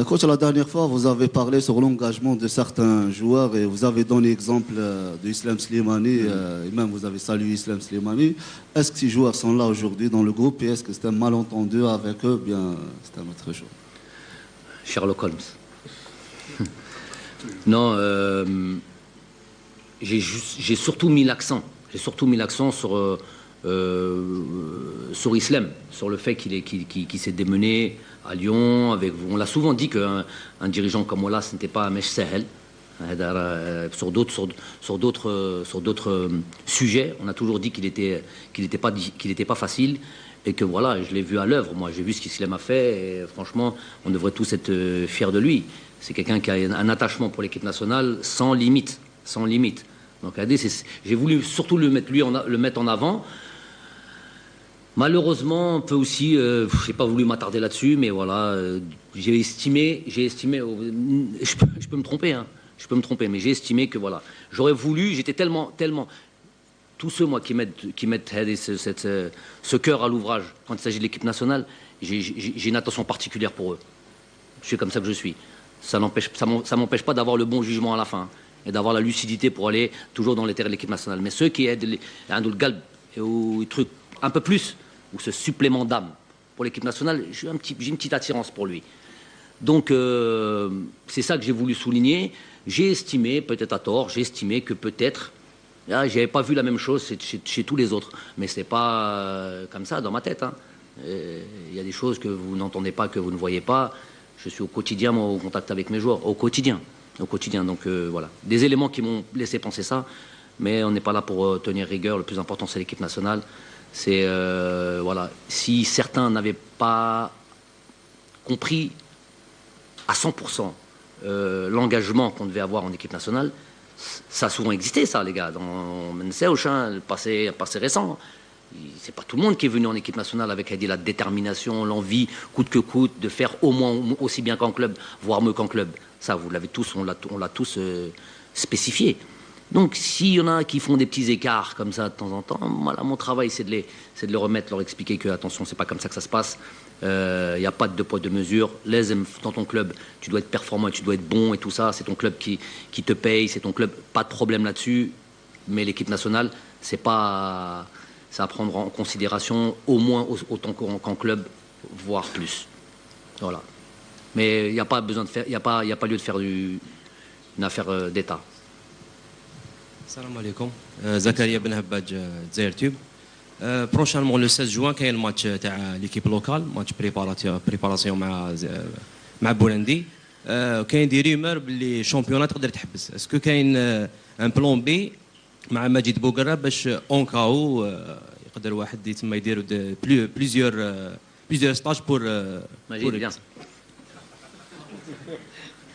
Speaker 11: Coach, la dernière fois, vous avez parlé sur l'engagement de certains joueurs et vous avez donné l'exemple de Islam Slimani et même vous avez salué Islam Slimani. Est-ce que ces joueurs sont là aujourd'hui dans le groupe et est-ce que c'est un malentendu avec eux? Bien, c'est un autre chose.
Speaker 2: Sherlock Holmes. Non, j'ai surtout mis l'accent. J'ai surtout mis l'accent sur Islam, sur le fait qu'il s'est démené à Lyon. On l'a souvent dit qu'un dirigeant comme Ola, ce n'était pas un mèche sahel. Sur d'autres sujets, on a toujours dit qu'il n'était pas facile et que voilà, je l'ai vu à l'œuvre. Moi, j'ai vu ce qu'Islam a fait et franchement, on devrait tous être fiers de lui. C'est quelqu'un qui a un attachement pour l'équipe nationale sans limite, sans limite. Donc, j'ai voulu surtout le mettre en avant. Malheureusement, on peut aussi, je n'ai pas voulu m'attarder là-dessus, mais voilà, j'ai estimé, je peux me tromper, hein, mais j'ai estimé que voilà, j'aurais voulu, j'étais tellement, tous ceux moi qui mettent ce cœur à l'ouvrage quand il s'agit de l'équipe nationale, j'ai une attention particulière pour eux. Je suis comme ça que je suis. Ça m'empêche pas d'avoir le bon jugement à la fin et d'avoir la lucidité pour aller toujours dans les terrains de l'équipe nationale. Mais ceux qui aident le galb ou trucs un peu plus, ou ce supplément d'âme pour l'équipe nationale, j'ai une petite attirance pour lui. Donc, c'est ça que j'ai voulu souligner. J'ai estimé, peut-être à tort, que peut-être, j'avais pas vu la même chose chez tous les autres. Mais c'est pas comme ça dans ma tête. Hein. Il y a des choses que vous n'entendez pas, que vous ne voyez pas. Je suis au quotidien, moi, au contact avec mes joueurs, au quotidien. Donc, voilà. Des éléments qui m'ont laissé penser ça. Mais on n'est pas là pour tenir rigueur. Le plus important, c'est l'équipe nationale. C'est, voilà, si certains n'avaient pas compris à 100% l'engagement qu'on devait avoir en équipe nationale, ça a souvent existé, ça, les gars. Dans le passé récent. C'est pas tout le monde qui est venu en équipe nationale avec la détermination, l'envie, coûte que coûte, de faire au moins aussi bien qu'en club, voire mieux qu'en club. Ça, vous l'avez tous, on l'a tous spécifié. Donc, s'il y en a qui font des petits écarts comme ça de temps en temps, voilà, mon travail, c'est de les remettre, leur expliquer que, attention, c'est pas comme ça que ça se passe. Il n'y a pas de deux poids, deux mesures. Dans ton club, tu dois être performant et tu dois être bon et tout ça. C'est ton club qui te paye, c'est ton club. Pas de problème là-dessus. Mais l'équipe nationale, c'est à prendre en considération au moins autant qu'en club, voire plus. Voilà. Mais il n'y a pas besoin de faire, il n'y a pas lieu de faire une affaire d'État.
Speaker 12: Salam alaikum. Zakaria Ben Habbaj, Zaire Tube. Prochainement le 16 juin كاين الماتش تاع ليكيب لوكال ماتش بريباراسيون مع بولندي كاين دي ريمور باللي شامبيونات تقدر تحبس اسكو كاين ان بلان بي مع مجيد بوغرا باش اون كاو يقدر واحد يتم يديروا بليزيور ستاج بور
Speaker 2: مجيد بيان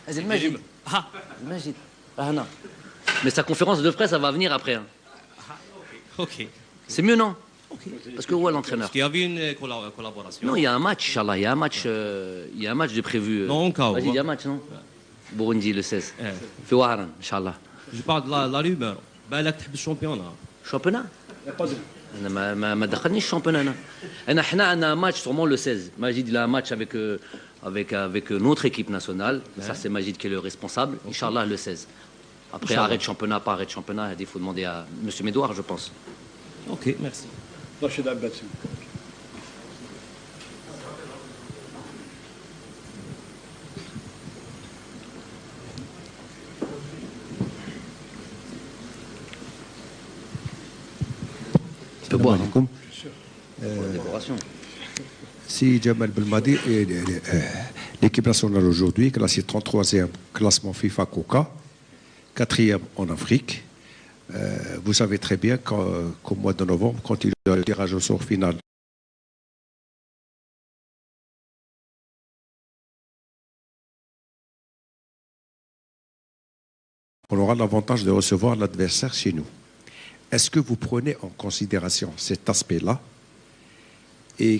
Speaker 2: هذا المجيد المجيد هنا mais sa conférence de presse ça va venir après hein.
Speaker 12: OK
Speaker 2: c'est mieux non parce que où est l'entraîneur?
Speaker 12: Il y avait une collaboration.
Speaker 2: Non, il y a un match, Inch'Allah. Il y a un match de prévu.
Speaker 12: Non,
Speaker 2: vas-y, il y a un match, non? Burundi, le 16. Fait Waharan, Inch'Allah.
Speaker 12: Je parle de la rumeur. بالك تحب الشامبيونات.
Speaker 2: Championnat? أنا ما دخلنيش championnat. أنا إحنا عندنا un match sûrement le 16. Majid il a un match avec notre équipe nationale. Ça c'est Majid qui est le responsable. Inch'Allah le 16. Après arrêt de championnat, pas arrêt de championnat, il faut demander à Monsieur Médouard, je pense.
Speaker 12: OK, merci.
Speaker 13: رشيد عباسي
Speaker 2: السلام
Speaker 14: عليكم. Si Jamal Belmadi, l'équipe nationale aujourd'hui, classée 33e classement FIFA Coca, 4e en Afrique. Vous savez très bien qu'au mois de novembre, quand il y a le tirage au sort final, on aura l'avantage de recevoir l'adversaire chez nous. Est-ce que vous prenez en considération cet aspect-là? Et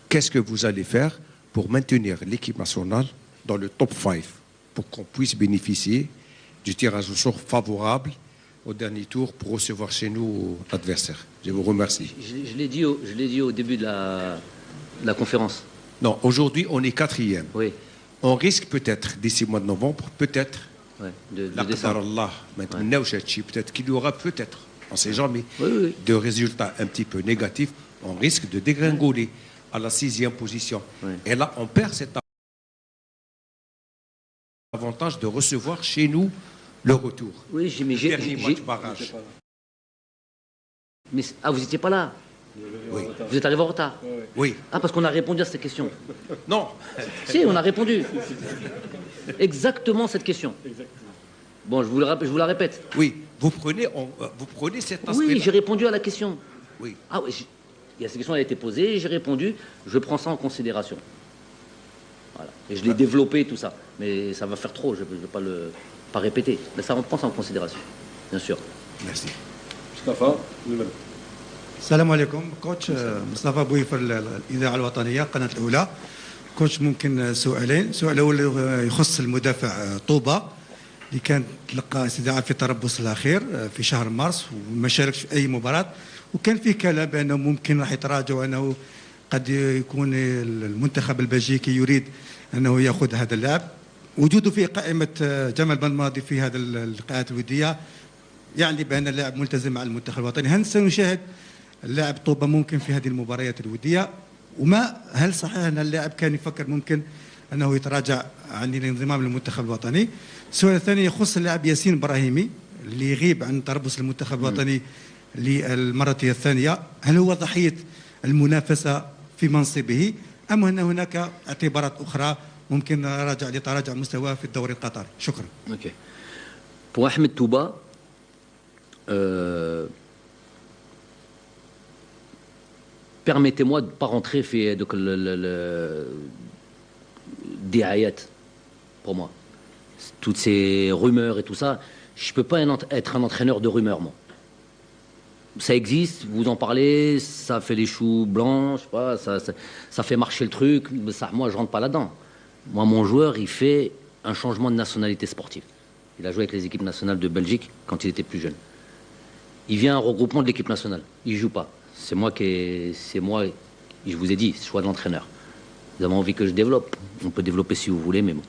Speaker 14: qu'est-ce que vous allez faire pour maintenir l'équipe nationale dans le top 5 pour qu'on puisse bénéficier du tirage au sort favorable au dernier tour pour recevoir chez nous l'adversaire? Je vous remercie.
Speaker 2: Je l'ai dit au début de la conférence.
Speaker 14: Non, aujourd'hui, on est 4e.
Speaker 2: Oui.
Speaker 14: On risque peut-être, d'ici le mois de novembre, peut-être,
Speaker 2: de décembre.
Speaker 14: Peut-être qu'il y aura peut-être, on ne sait jamais,
Speaker 2: oui.
Speaker 14: de résultats un petit peu négatifs. On risque de dégringoler à la 6e position.
Speaker 2: Oui.
Speaker 14: Et là, on perd cet avantage de recevoir chez nous le retour.
Speaker 2: Oui, mais j'ai...
Speaker 14: barrage.
Speaker 2: Mais, vous n'étiez pas là?
Speaker 14: Oui.
Speaker 2: Vous êtes arrivé en retard?
Speaker 14: Oui.
Speaker 2: Ah, parce qu'on a répondu à cette question.
Speaker 14: Non.
Speaker 2: Si, on a répondu. Exactement cette question. Bon, je vous la répète.
Speaker 14: Oui, vous prenez cet aspect.
Speaker 2: Oui, j'ai répondu à la question.
Speaker 14: Oui.
Speaker 2: Ah oui, cette question a été posée, j'ai répondu, je prends ça en considération. Voilà. Et je l'ai développé, tout ça. Mais ça va faire trop, je ne vais pas répéter. Mais ça, on prend ça en considération, bien sûr.
Speaker 14: Merci.
Speaker 13: مصطفى
Speaker 15: السلام عليكم كوتش مصطفى بويفر الاذاعه الوطنيه قناه الاولى كوتش ممكن سؤالين السؤال الاول يخص المدافع طوبة اللي كان تلقى استدعاء في تربص الاخير في شهر مارس وما شاركش في اي مباراه وكان فيه كلام بانه ممكن راح يتراجع وانه قد يكون المنتخب البلجيكي يريد انه ياخذ هذا اللاعب وجوده في قائمه جمال بلماضي في هذه اللقاءات الوديه يعني بان اللاعب ملتزم مع المنتخب الوطني. هل سنشاهد اللاعب طوبة ممكن في هذه المباريات الوديه؟ هل صحيح ان اللاعب كان يفكر ممكن انه يتراجع عن الانضمام للمنتخب الوطني؟ السؤال الثاني يخص اللاعب ياسين ابراهيمي اللي يغيب عن تربص المنتخب الوطني للمره الثانيه، هل هو ضحيه المنافسه في منصبه ام ان هناك اعتبارات اخرى ممكن راجع لتراجع مستواه في الدوري القطري؟ شكرا.
Speaker 2: اوكي. Pour Ahmed Touba, permettez-moi de ne pas rentrer donc des ayats pour moi. Toutes ces rumeurs et tout ça, je ne peux pas être un entraîneur de rumeurs, moi. Ça existe, vous en parlez, ça fait les choux blancs, je sais pas, ça fait marcher le truc, ça, moi je ne rentre pas là-dedans. Moi, mon joueur, il fait un changement de nationalité sportive. Il a joué avec les équipes nationales de Belgique quand il était plus jeune. Il vient à un regroupement de l'équipe nationale. Il ne joue pas. C'est moi, je vous ai dit, choix de l'entraîneur. Vous avez envie que je développe? On peut développer si vous voulez, mais bon.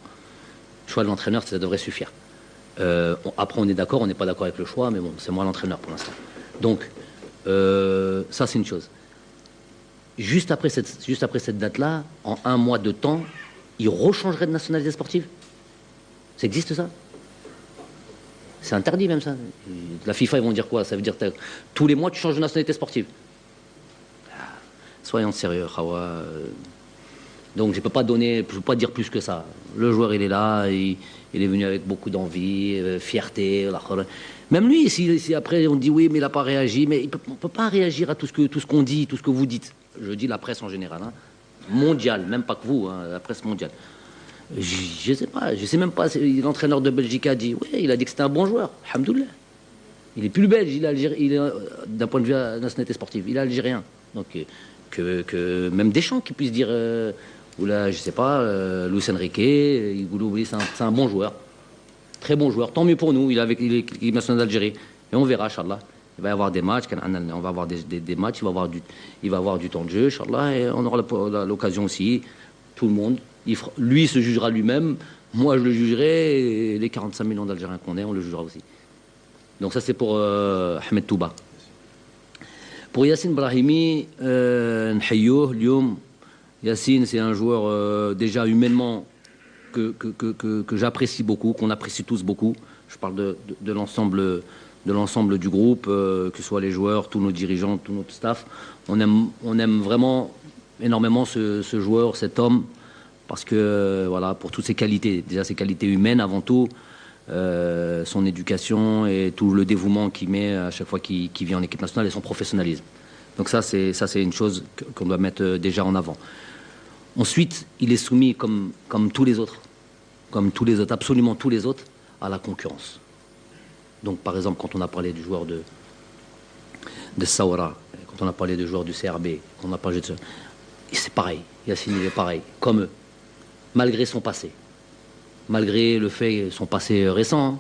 Speaker 2: Le choix de l'entraîneur, ça devrait suffire. Après, on est d'accord, on n'est pas d'accord avec le choix, mais bon, c'est moi l'entraîneur pour l'instant. Donc, ça, c'est une chose. Juste après cette date-là, en un mois de temps, il rechangerait de nationalité sportive? Ça existe, ça? C'est interdit, même, ça. La FIFA, ils vont dire quoi? Ça veut dire que tous les mois, tu changes de nationalité sportive. Soyons sérieux, Khawa. Donc, je ne peux pas dire plus que ça. Le joueur, il est là, il est venu avec beaucoup d'envie, fierté. Même lui, si après on dit oui, mais il n'a pas réagi, mais on ne peut pas réagir à tout ce qu'on dit, tout ce que vous dites. Je dis la presse en général, hein. Mondiale, même pas que vous, hein, la presse mondiale. Je sais même pas. L'entraîneur de Belgique a dit, oui, il a dit que c'était un bon joueur, alhamdoulilah. Il est plus belge, il est d'un point de vue de nationalité sportive, il est algérien. Donc que même Deschamps qui puisse dire, ou là, je sais pas, Luis Enrique, c'est un bon joueur, très bon joueur. Tant mieux pour nous, il est avec l'équipe nationale d'Algérie. Et on verra, Inch'Allah. Il va y avoir des matchs, on va avoir des matchs, il va avoir du temps de jeu, Inch'Allah, et on aura l'occasion aussi, tout le monde. Lui se jugera lui-même, moi je le jugerai, et les 45 millions d'Algériens qu'on est, on le jugera aussi. Donc ça c'est pour Ahmed Touba. Pour Yassine Brahimi, Yassine c'est un joueur déjà humainement que j'apprécie beaucoup, qu'on apprécie tous beaucoup. Je parle de l'ensemble du groupe, que ce soit les joueurs, tous nos dirigeants, tout notre staff. On aime vraiment énormément ce joueur, cet homme, parce que voilà, pour toutes ses qualités, déjà ses qualités humaines avant tout, son éducation et tout le dévouement qu'il met à chaque fois qu'il vient en équipe nationale et son professionnalisme. Donc ça c'est une chose qu'on doit mettre déjà en avant. Ensuite, il est soumis comme tous les autres, absolument tous les autres, à la concurrence. Donc par exemple, quand on a parlé du joueur de Saoura, quand on a parlé du joueur du CRB, quand on a parlé de ça, c'est pareil. Yassine, il est pareil, comme eux, malgré son passé. Malgré le fait, son passé récent, hein,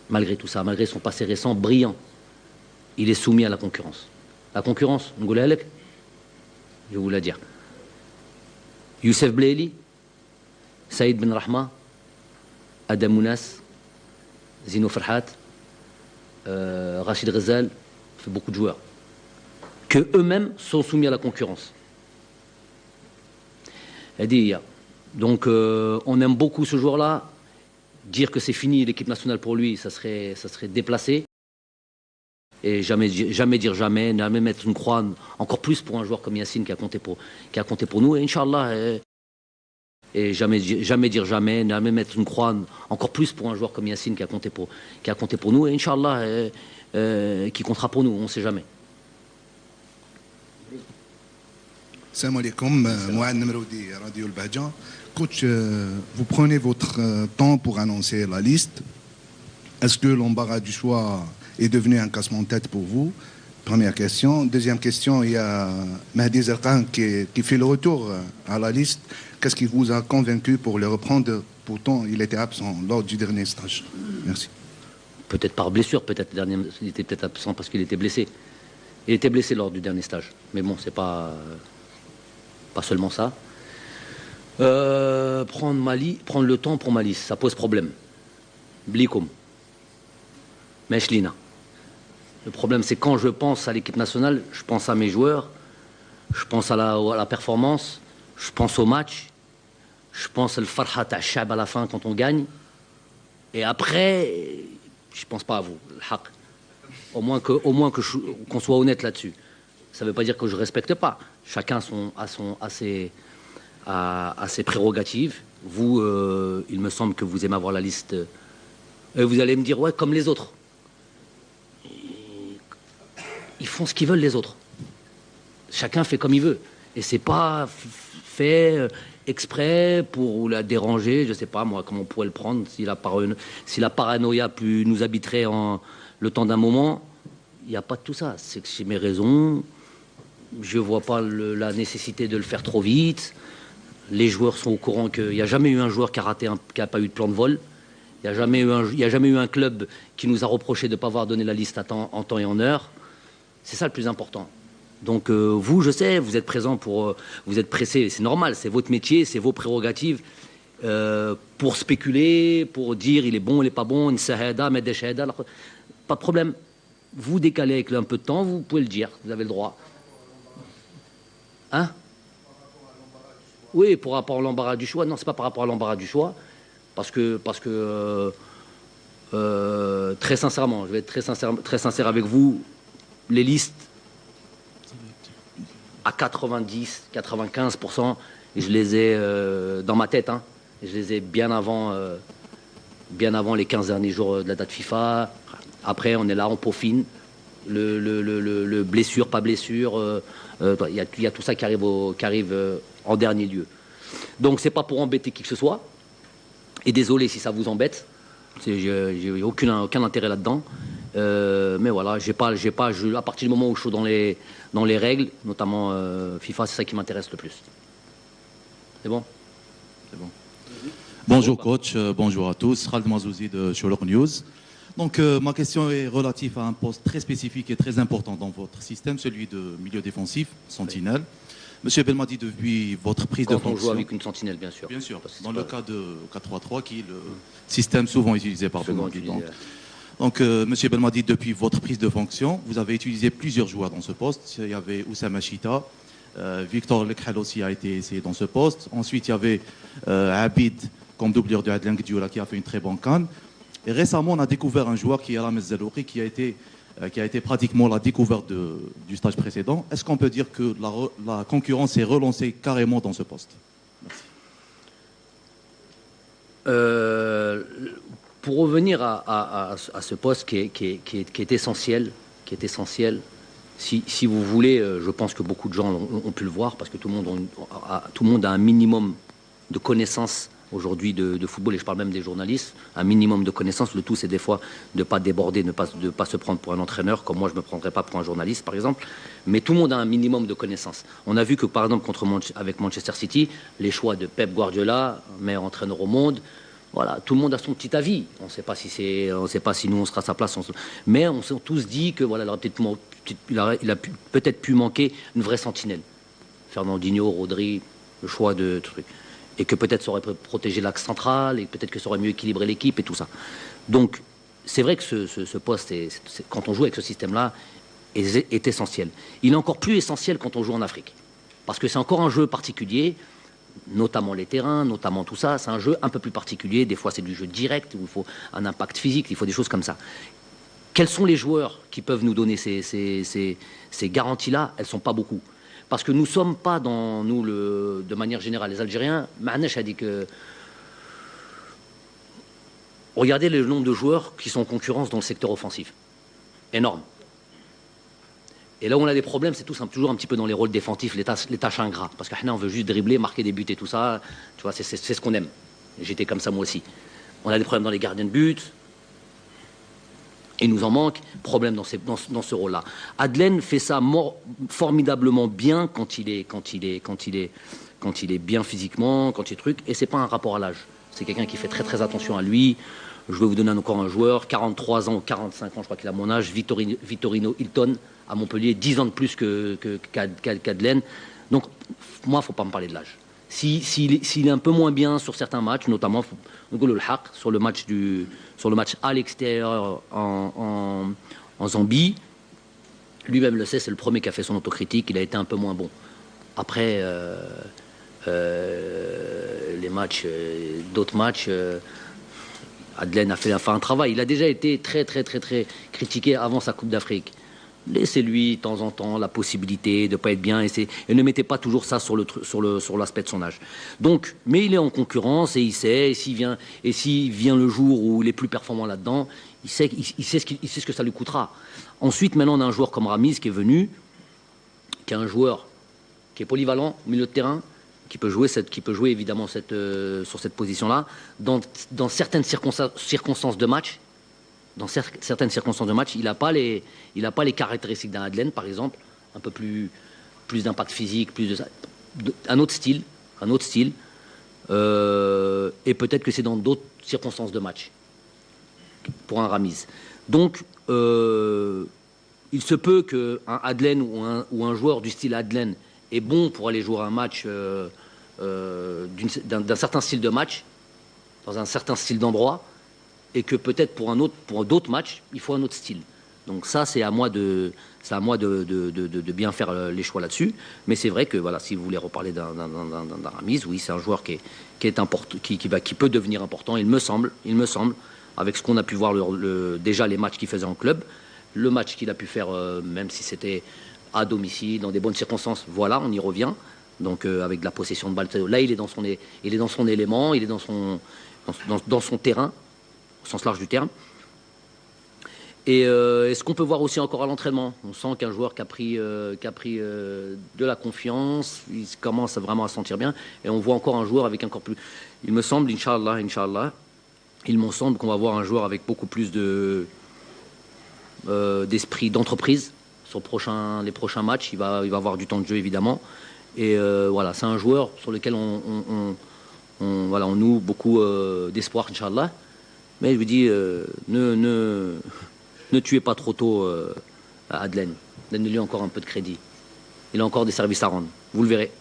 Speaker 2: malgré tout ça, malgré son passé récent brillant, il est soumis à la concurrence. La concurrence, je vais vous la dire. Youssef Blaili, Saïd Ben Rahma, Adam Mounas, Zino Farhat, Rachid Ghazal, fait beaucoup de joueurs, que eux-mêmes sont soumis à la concurrence. Donc on aime beaucoup ce joueur-là. Dire que c'est fini l'équipe nationale pour lui, ça serait déplacé. Et jamais dire jamais, jamais mettre une croix, encore plus pour un joueur comme Yassine qui a compté pour nous. Et Inch'Allah, et jamais dire jamais, jamais mettre une croix, encore plus pour un joueur comme Yassine qui a compté pour nous. Et Inch'Allah, qui comptera pour nous, on ne sait jamais.
Speaker 16: Salam alaikum, Mouad Nemroudi, Radio El Bahjan. Coach, vous prenez votre temps pour annoncer la liste. Est-ce que l'embarras du choix est devenu un casse-tête pour vous? Première question. Deuxième question, il y a Mahdi Zerkan qui fait le retour à la liste. Qu'est-ce qui vous a convaincu pour le reprendre? Pourtant, il était absent lors du dernier stage. Merci.
Speaker 2: Peut-être par blessure, il était peut-être absent parce qu'il était blessé. Il était blessé lors du dernier stage. Mais bon, c'est pas seulement ça. Prendre le temps pour ma liste, ça pose problème. Blikoum. Meshlina. Le problème, c'est quand je pense à l'équipe nationale, je pense à mes joueurs, je pense à la performance, je pense au match, je pense à le farhat à la fin quand on gagne. Et après, je pense pas à vous. Au moins qu'on soit honnête là-dessus. Ça ne veut pas dire que je ne respecte pas. Chacun a ses prérogatives. Vous, il me semble que vous aimez avoir la liste. Vous allez me dire, ouais, comme les autres. Ils font ce qu'ils veulent, les autres. Chacun fait comme il veut. Et c'est pas fait exprès pour la déranger. Je ne sais pas, moi, comment on pourrait le prendre. Si la paranoïa nous habiterait le temps d'un moment, il n'y a pas de tout ça. C'est que j'ai mes raisons. Je ne vois pas la nécessité de le faire trop vite. Les joueurs sont au courant qu'il n'y a jamais eu un joueur qui n'a pas eu de plan de vol. Il n'y a jamais eu un club qui nous a reproché de ne pas avoir donné la liste en temps et en heure. C'est ça le plus important. Donc vous, je sais, vous êtes présent pour... vous êtes pressé, c'est normal, c'est votre métier, c'est vos prérogatives. Pour spéculer, pour dire il est bon, il n'est pas bon, une sahada, mais des shahada, pas de problème. Vous décalez avec un peu de temps, vous pouvez le dire, vous avez le droit. Hein? Oui, par rapport à l'embarras du choix. Non, c'est pas par rapport à l'embarras du choix, parce que très sincèrement, je vais être très sincère avec vous, les listes à 90-95%, je les ai dans ma tête, hein. Je les ai bien avant les 15 derniers jours de la date FIFA. Après, on est là, on peaufine. Le blessure, pas blessure. Il y a tout ça qui arrive en dernier lieu. Donc, c'est pas pour embêter qui que ce soit. Et désolé si ça vous embête. J'ai aucun intérêt là-dedans. Mais voilà, à partir du moment où je suis dans les règles, notamment FIFA, c'est ça qui m'intéresse le plus. C'est bon?
Speaker 17: C'est bon. Bonjour coach, bonjour à tous. Khaled Mazouzi de Sherlock News. Donc ma question est relative à un poste très spécifique et très important dans votre système, celui de milieu défensif, sentinelle. Monsieur Belmadi, depuis votre prise de fonction...
Speaker 2: Quand on joue avec une sentinelle, bien sûr.
Speaker 17: Bien sûr, dans le cas de 4-3-3, qui est le système souvent utilisé par Belmadi. Donc Monsieur Belmadi, depuis votre prise de fonction, vous avez utilisé plusieurs joueurs dans ce poste. Il y avait Oussama Chita, Victor Lekhal aussi a été essayé dans ce poste. Ensuite, il y avait Abid, comme doublure de Adlan Gdioula, qui a fait une très bonne canne. Et récemment, on a découvert un joueur qui est Ramez Zelouri, qui a été pratiquement la découverte du stage précédent. Est-ce qu'on peut dire que la concurrence est relancée carrément dans ce poste?
Speaker 2: Merci. Pour revenir à ce poste qui est essentiel, si vous voulez, je pense que beaucoup de gens ont pu le voir, parce que tout le monde a un minimum de connaissances aujourd'hui de football, et je parle même des journalistes, un minimum de connaissances. Le tout, c'est des fois de ne pas déborder, de ne pas se prendre pour un entraîneur, comme moi je ne me prendrais pas pour un journaliste, par exemple. Mais tout le monde a un minimum de connaissances. On a vu que, par exemple, avec Manchester City, les choix de Pep Guardiola, meilleur entraîneur au monde, voilà, tout le monde a son petit avis. On ne sait pas si nous on sera à sa place. Mais on s'est tous dit que voilà, il a peut-être pu manquer une vraie sentinelle. Fernandinho, Rodri, le choix de trucs. Et que peut-être ça aurait protégé l'axe central, et peut-être que ça aurait mieux équilibré l'équipe et tout ça. Donc, c'est vrai que ce poste, quand on joue avec ce système-là, est essentiel. Il est encore plus essentiel quand on joue en Afrique. Parce que c'est encore un jeu particulier, notamment les terrains, notamment tout ça. C'est un jeu un peu plus particulier. Des fois, c'est du jeu direct, où il faut un impact physique, il faut des choses comme ça. Quels sont les joueurs qui peuvent nous donner ces garanties-là? Elles ne sont pas beaucoup. Parce que nous ne sommes pas de manière générale, les Algériens, Ma'anash a dit que... Regardez le nombre de joueurs qui sont en concurrence dans le secteur offensif. Énorme. Et là où on a des problèmes, c'est toujours un petit peu dans les rôles défensifs, les tâches ingrats. Parce qu'on veut juste dribbler, marquer des buts et tout ça. Tu vois, c'est ce qu'on aime. J'étais comme ça moi aussi. On a des problèmes dans les gardiens de but. Il nous en manque, problème dans ce rôle-là. Adlen fait ça formidablement bien quand il est bien physiquement, quand il truc, et c'est pas un rapport à l'âge. C'est quelqu'un qui fait très très attention à lui. Je vais vous donner encore un joueur, 43 ans ou 45 ans, je crois qu'il a mon âge, Vittorino Hilton à Montpellier, 10 ans de plus qu'Adlen. Donc moi, faut pas me parler de l'âge. S'il est un peu moins bien sur certains matchs, notamment sur le match à l'extérieur en Zambie, lui-même le sait, c'est le premier qui a fait son autocritique, il a été un peu moins bon. Après, les matchs, d'autres matchs, Adlen a fait un travail. Il a déjà été très très très très critiqué avant sa Coupe d'Afrique. Laissez-lui de temps en temps la possibilité de ne pas être bien et ne mettez pas toujours ça sur l'aspect de son âge. Donc, mais il est en concurrence et il sait, et s'il vient le jour où il est plus performant là-dedans, il sait ce que ça lui coûtera. Ensuite, maintenant, on a un joueur comme Ramiz qui est venu, qui est un joueur qui est polyvalent au milieu de terrain, qui peut jouer évidemment sur cette position-là, dans certaines circonstances de match. Dans certaines circonstances de match, il n'a pas les caractéristiques d'un Adlen, par exemple, un peu plus d'impact physique, un autre style, et peut-être que c'est dans d'autres circonstances de match pour un Ramiz. Donc, il se peut qu'un Adlen ou un joueur du style Adlen est bon pour aller jouer un match d'un certain style de match, dans un certain style d'endroit, et que peut-être pour d'autres matchs, il faut un autre style. Donc ça, c'est à moi de bien faire les choix là-dessus. Mais c'est vrai que voilà, si vous voulez reparler d'un Ramiz, oui, c'est un joueur qui peut devenir important. Il me semble, avec ce qu'on a pu voir déjà les matchs qu'il faisait en club, le match qu'il a pu faire, même si c'était à domicile, dans des bonnes circonstances. Voilà, on y revient. Donc avec de la possession de balle, là, il est dans son élément, il est dans son terrain, au sens large du terme. Et ce qu'on peut voir aussi encore à l'entraînement, on sent qu'un joueur qui a pris de la confiance, il commence vraiment à se sentir bien. Et on voit encore un joueur avec encore plus... Il me semble, Inch'Allah, il me semble qu'on va voir un joueur avec beaucoup plus d'esprit d'entreprise sur les prochains matchs. Il va avoir du temps de jeu, évidemment. Et voilà, c'est un joueur sur lequel on noue beaucoup d'espoir, Inch'Allah. Mais je vous dis, ne tuez pas trop tôt Adlen. Donnez-lui encore un peu de crédit. Il a encore des services à rendre. Vous le verrez.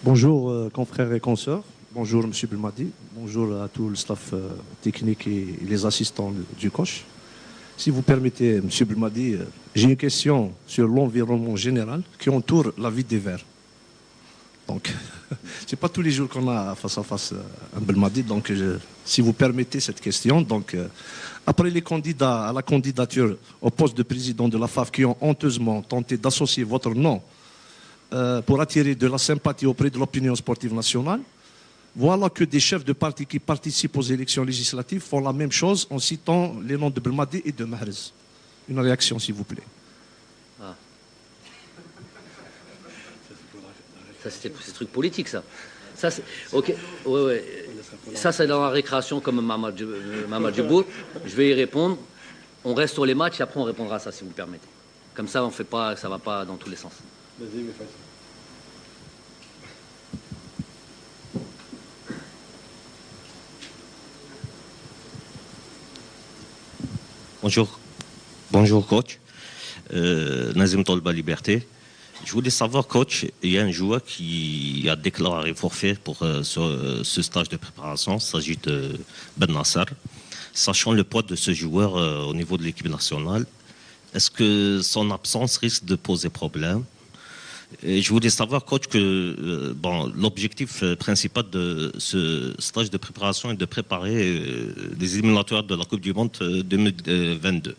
Speaker 18: Bonjour confrères et consoeurs. Bonjour M. Belmadi. Bonjour à tout le staff technique et les assistants du coach. Si vous permettez, M. Belmadi, j'ai une question sur l'environnement général qui entoure la vie des Verts. Donc, c'est pas tous les jours qu'on a face à face un Belmadi. Donc, si vous permettez cette question, donc après les candidats à la candidature au poste de président de la FAF qui ont honteusement tenté d'associer votre nom pour attirer de la sympathie auprès de l'opinion sportive nationale, voilà que des chefs de parti qui participent aux élections législatives font la même chose en citant les noms de Belmadi et de Mahrez. Une réaction, s'il vous plaît.
Speaker 2: Ah. Ça, c'est ce truc politique, ça. Ça, c'est... Ok, ouais. Ça, c'est dans la récréation comme Mamad Djibout. Je vais y répondre. On reste sur les matchs et après on répondra à ça, si vous le permettez. Comme ça, on fait pas, ça va pas dans tous les sens. Vas-y, mais facile.
Speaker 19: Bonjour coach, Nazim Tolba Liberté. Je voulais savoir coach, il y a un joueur qui a déclaré forfait pour ce stage de préparation, il s'agit de Ben Nasser. Sachant le poids de ce joueur au niveau de l'équipe nationale, est-ce que son absence risque de poser problème? Et je voulais savoir, coach, que l'objectif principal de ce stage de préparation est de préparer les éliminatoires de la Coupe du Monde 2022.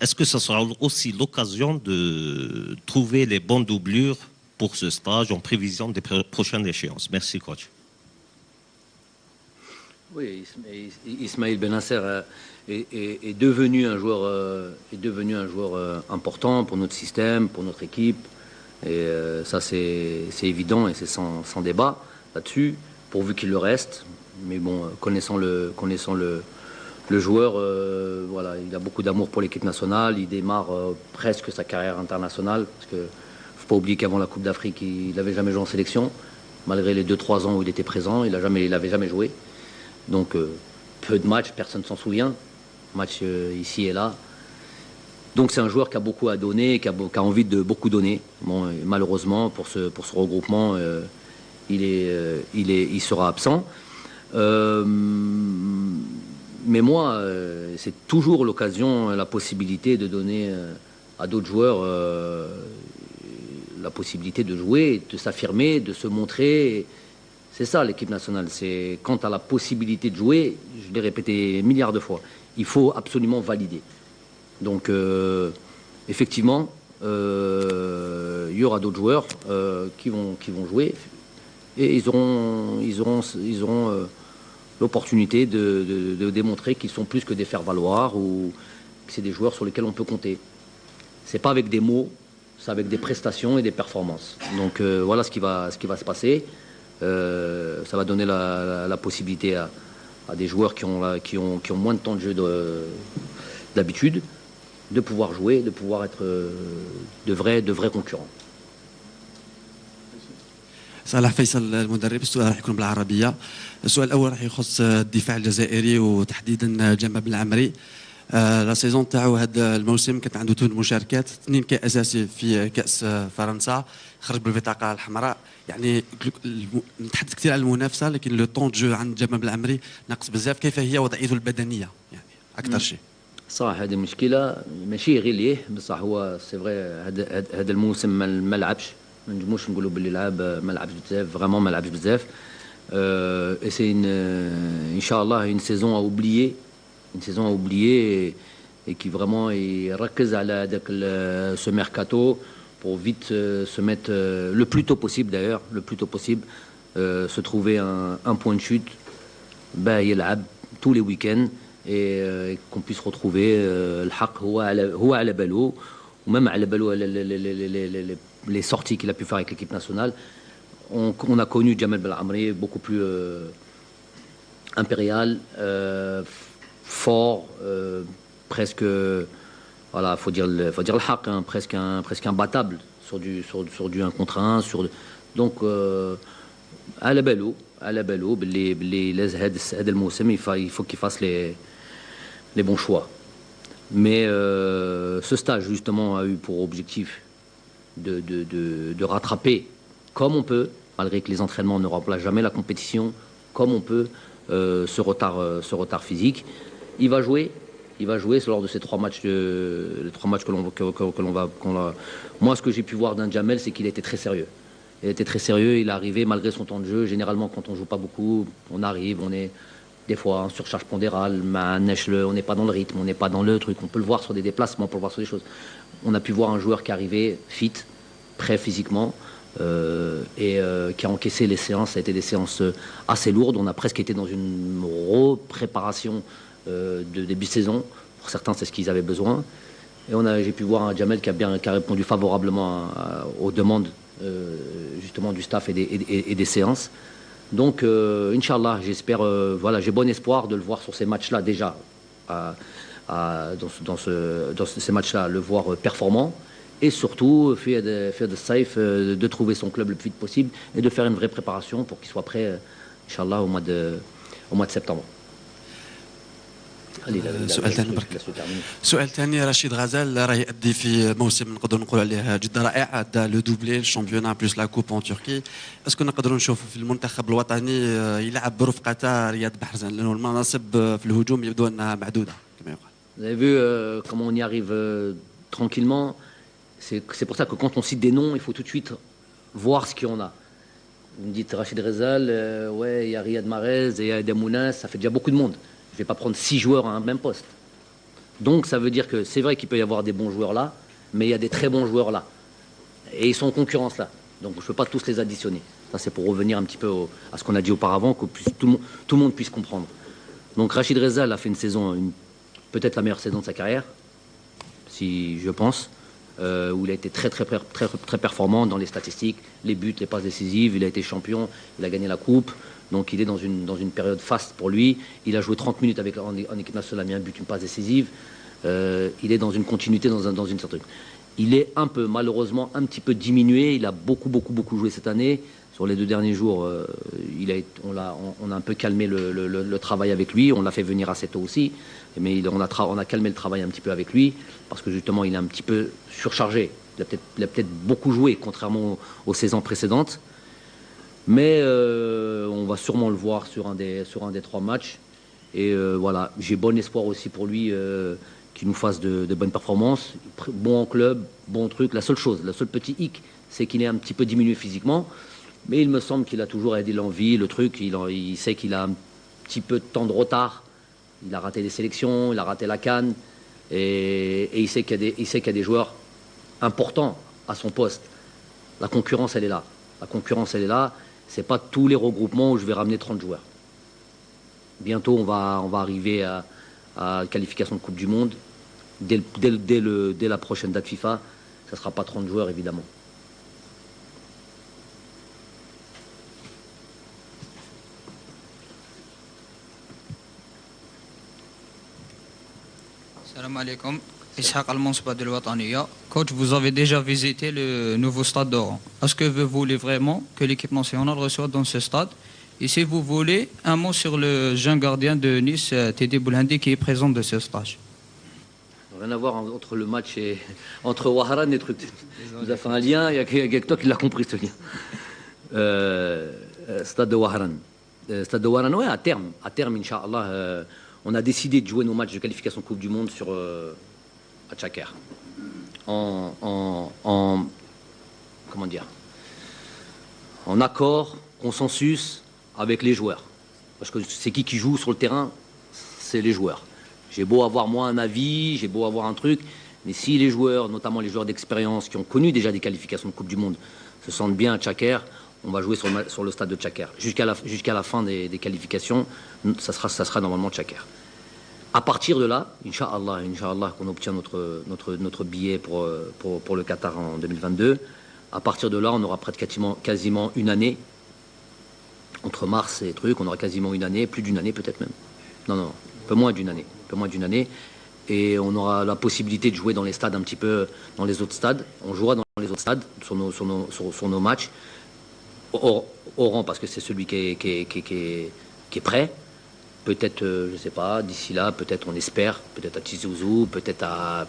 Speaker 19: Est-ce que ce sera aussi l'occasion de trouver les bonnes doublures pour ce stage en prévision des prochaines échéances? Merci, coach.
Speaker 2: Oui, Ismaël Benasser est devenu un joueur important pour notre système, pour notre équipe. Et ça, c'est évident et c'est sans débat là-dessus, pourvu qu'il le reste. Mais bon, connaissant le joueur, voilà, il a beaucoup d'amour pour l'équipe nationale. Il démarre presque sa carrière internationale. Parce que faut pas oublier qu'avant la Coupe d'Afrique, il n'avait jamais joué en sélection. Malgré les 2-3 ans où il était présent, il n'avait jamais joué. Donc, peu de matchs, personne ne s'en souvient. Match ici et là. Donc c'est un joueur qui a beaucoup à donner, qui a envie de beaucoup donner. Bon, malheureusement, pour ce regroupement, il sera absent. Mais moi, c'est toujours l'occasion, la possibilité de donner à d'autres joueurs la possibilité de jouer, de s'affirmer, de se montrer. C'est ça l'équipe nationale. C'est quant à la possibilité de jouer, je l'ai répété milliards de fois, il faut absolument valider. Donc, effectivement, il y aura d'autres joueurs qui vont jouer et ils auront l'opportunité de démontrer qu'ils sont plus que des faire-valoir ou que c'est des joueurs sur lesquels on peut compter. C'est pas avec des mots, c'est avec des prestations et des performances. Donc, voilà ce qui va se passer. Ça va donner la possibilité à des joueurs qui ont moins de temps de jeu d'habitude, de pouvoir jouer, de pouvoir être de vrais concurrents.
Speaker 20: صالح فيصل المدرب. السؤال راح يكون بالعربيه. السؤال الاول راح يخص الدفاع الجزائري وتحديدا جمال بالعمري. لا سيزون تاعو هذا الموسم كانت عنده 8 مشاركات، 2 كاساسي في كاس فرنسا، خرج بالبطاقه الحمراء. يعني نتحدث كثير عن المنافسه، لكن لو طون جو عند جمال بالعمري ناقص بزاف. كيف هي وضعيته البدنيه يعني اكثر شيء؟
Speaker 2: صح، هذه مشكله ماشي غير ليه، بصح هو سي فري هذا الموسم ما لعبش. ما نجموش نقولوا باللي لعب، ما لعبش بزاف، فريمون ما لعبش بزاف. اي سي ان شاء الله une saison à oublier, une saison à oublier et qui vraiment يركز على هذاك ce mercato pour vite se mettre le plus tôt possible d'ailleurs, le plus tôt possible se trouver un point de chute, يلعب tous les week-ends et qu'on puisse retrouver الحق هو على باله ومام على باله les sorties qu'il a pu faire avec l'équipe nationale. On a connu Jamel Belhamri beaucoup plus impérial, fort, presque, voilà, faut dire le haq, hein, presque imbattable sur du 1 contre 1. Donc, à la balou, il faut qu'il fasse les bons choix. Mais ce stage, justement, a eu pour objectif de rattraper comme on peut, malgré que les entraînements ne remplacent jamais la compétition, comme on peut, ce retard physique. Il va jouer lors de ces 3 matchs, les 3 matchs que l'on va. Moi, ce que j'ai pu voir d'un Jamel, c'est qu'il était très sérieux. Il était très sérieux, il est arrivé malgré son temps de jeu. Généralement, quand on joue pas beaucoup, on arrive, on est des fois en surcharge pondérale, on n'est pas dans le rythme, on n'est pas dans le truc. On peut le voir sur des déplacements, on peut le voir sur des choses. On a pu voir un joueur qui arrivait fit, prêt physiquement. Qui a encaissé les séances. Ça a été des séances assez lourdes. On a presque été dans une repréparation de début de saison. Pour certains, c'est ce qu'ils avaient besoin. Et j'ai pu voir un Jamel qui a répondu favorablement aux demandes justement du staff et des séances. Donc, Inch'Allah, j'espère, voilà, j'ai bon espoir de le voir sur ces matchs-là déjà, dans ces matchs-là, le voir performant. Et surtout, faire de safe, de trouver son club le plus vite possible et de faire une vraie préparation pour qu'il soit prêt, Inch'Allah, au mois de septembre.
Speaker 20: سؤال ثاني. رشيد غزال راه يأدي في موسم نقدر نقول عليه جد رائع، أدى لو دوبلي الشامبيونا بلوس لا كوب اون تركي. اسكو نقدروا نشوفوا في المنتخب الوطني يلعب برفقته رياض بحرزان، لأنه المناصب في الهجوم يبدو أنها معدودة كما يقال.
Speaker 2: Vous avez vu comment on y arrive tranquillement. C'est pour ça que quand on cite des noms, il faut tout de suite voir ce qu'il y en a. Vous me dites Rachid Rezal, ouais, il y a Riyad Mahrez et il y a Damounas, ça fait déjà beaucoup de monde. Je ne vais pas prendre 6 joueurs à un même poste. Donc ça veut dire que c'est vrai qu'il peut y avoir des bons joueurs là, mais il y a des très bons joueurs là. Et ils sont en concurrence là. Donc je ne peux pas tous les additionner. Ça c'est pour revenir un petit peu à ce qu'on a dit auparavant, que tout le monde puisse comprendre. Donc Rachid Rezal a fait une saison, peut-être la meilleure saison de sa carrière, si je pense. Où il a été très performant dans les statistiques, les buts, les passes décisives. Il a été champion, il a gagné la coupe. Donc il est dans une période faste pour lui. Il a joué 30 minutes en équipe nationale, il a mis un but, une passe décisive. Il est dans une continuité, dans une certaine... Il est malheureusement un petit peu diminué. Il a beaucoup joué cette année. Sur les 2 derniers jours, on a un peu calmé le travail avec lui. On l'a fait venir assez tôt aussi. Mais on a calmé le travail un petit peu avec lui. Parce que justement, il est un petit peu surchargé. Il a peut-être beaucoup joué, contrairement aux saisons précédentes. Mais on va sûrement le voir sur un des 3 matchs. Et voilà, j'ai bon espoir aussi pour lui qu'il nous fasse de bonnes performances. Bon en club, bon truc. Le seul petit hic, c'est qu'il est un petit peu diminué physiquement. Mais il me semble qu'il a toujours aidé l'envie, le truc. Il sait qu'il a un petit peu de temps de retard. Il a raté des sélections, il a raté la CAN. Et il sait qu'il y a des joueurs importants à son poste. La concurrence, elle est là. C'est pas tous les regroupements où je vais ramener 30 joueurs. Bientôt, on va arriver à la qualification de Coupe du Monde. Dès la prochaine date FIFA, ça ne sera pas 30 joueurs, évidemment.
Speaker 21: السلام عليكم. Ishaq Al-Mansouba de l'Ouattaniya. Coach, vous avez déjà visité le nouveau stade d'Oran. Est-ce que vous voulez vraiment que l'équipe nationale reçoive dans ce stade? Et si vous voulez, un mot sur le jeune gardien de Nice, Teddy Boulhandi, qui est présent de ce stage.
Speaker 2: Rien à voir entre le match et entre Waharan et truc. Vous avez fait un lien, il y a que toi qui l'as compris ce lien. Stade de Waharan. Stade de Waharan, ouais, à terme, Inch'Allah, on a décidé de jouer nos matchs de qualification Coupe du Monde à Tchaker. Comment dire, en accord, consensus avec les joueurs. Parce que c'est qui joue sur le terrain, c'est les joueurs. J'ai beau avoir moi un avis, j'ai beau avoir un truc, mais si les joueurs, notamment les joueurs d'expérience qui ont connu déjà des qualifications de Coupe du Monde, se sentent bien à Tchaker, on va jouer sur le stade de Tchaker. Jusqu'à la fin des qualifications, ça sera normalement Tchaker. À partir de là, Inch'Allah, qu'on obtient notre billet pour le Qatar en 2022, à partir de là, on aura quasiment une année, entre mars et trucs, on aura quasiment une année, plus d'une année peut-être même. Non, un peu moins d'une année. Et on aura la possibilité de jouer dans les stades un petit peu, dans les autres stades. On jouera dans les autres stades sur nos matchs. Oran, parce que c'est celui qui est prêt. Peut-être, je ne sais pas, d'ici là, peut-être on espère, peut-être à Tizi Ouzou, peut-être à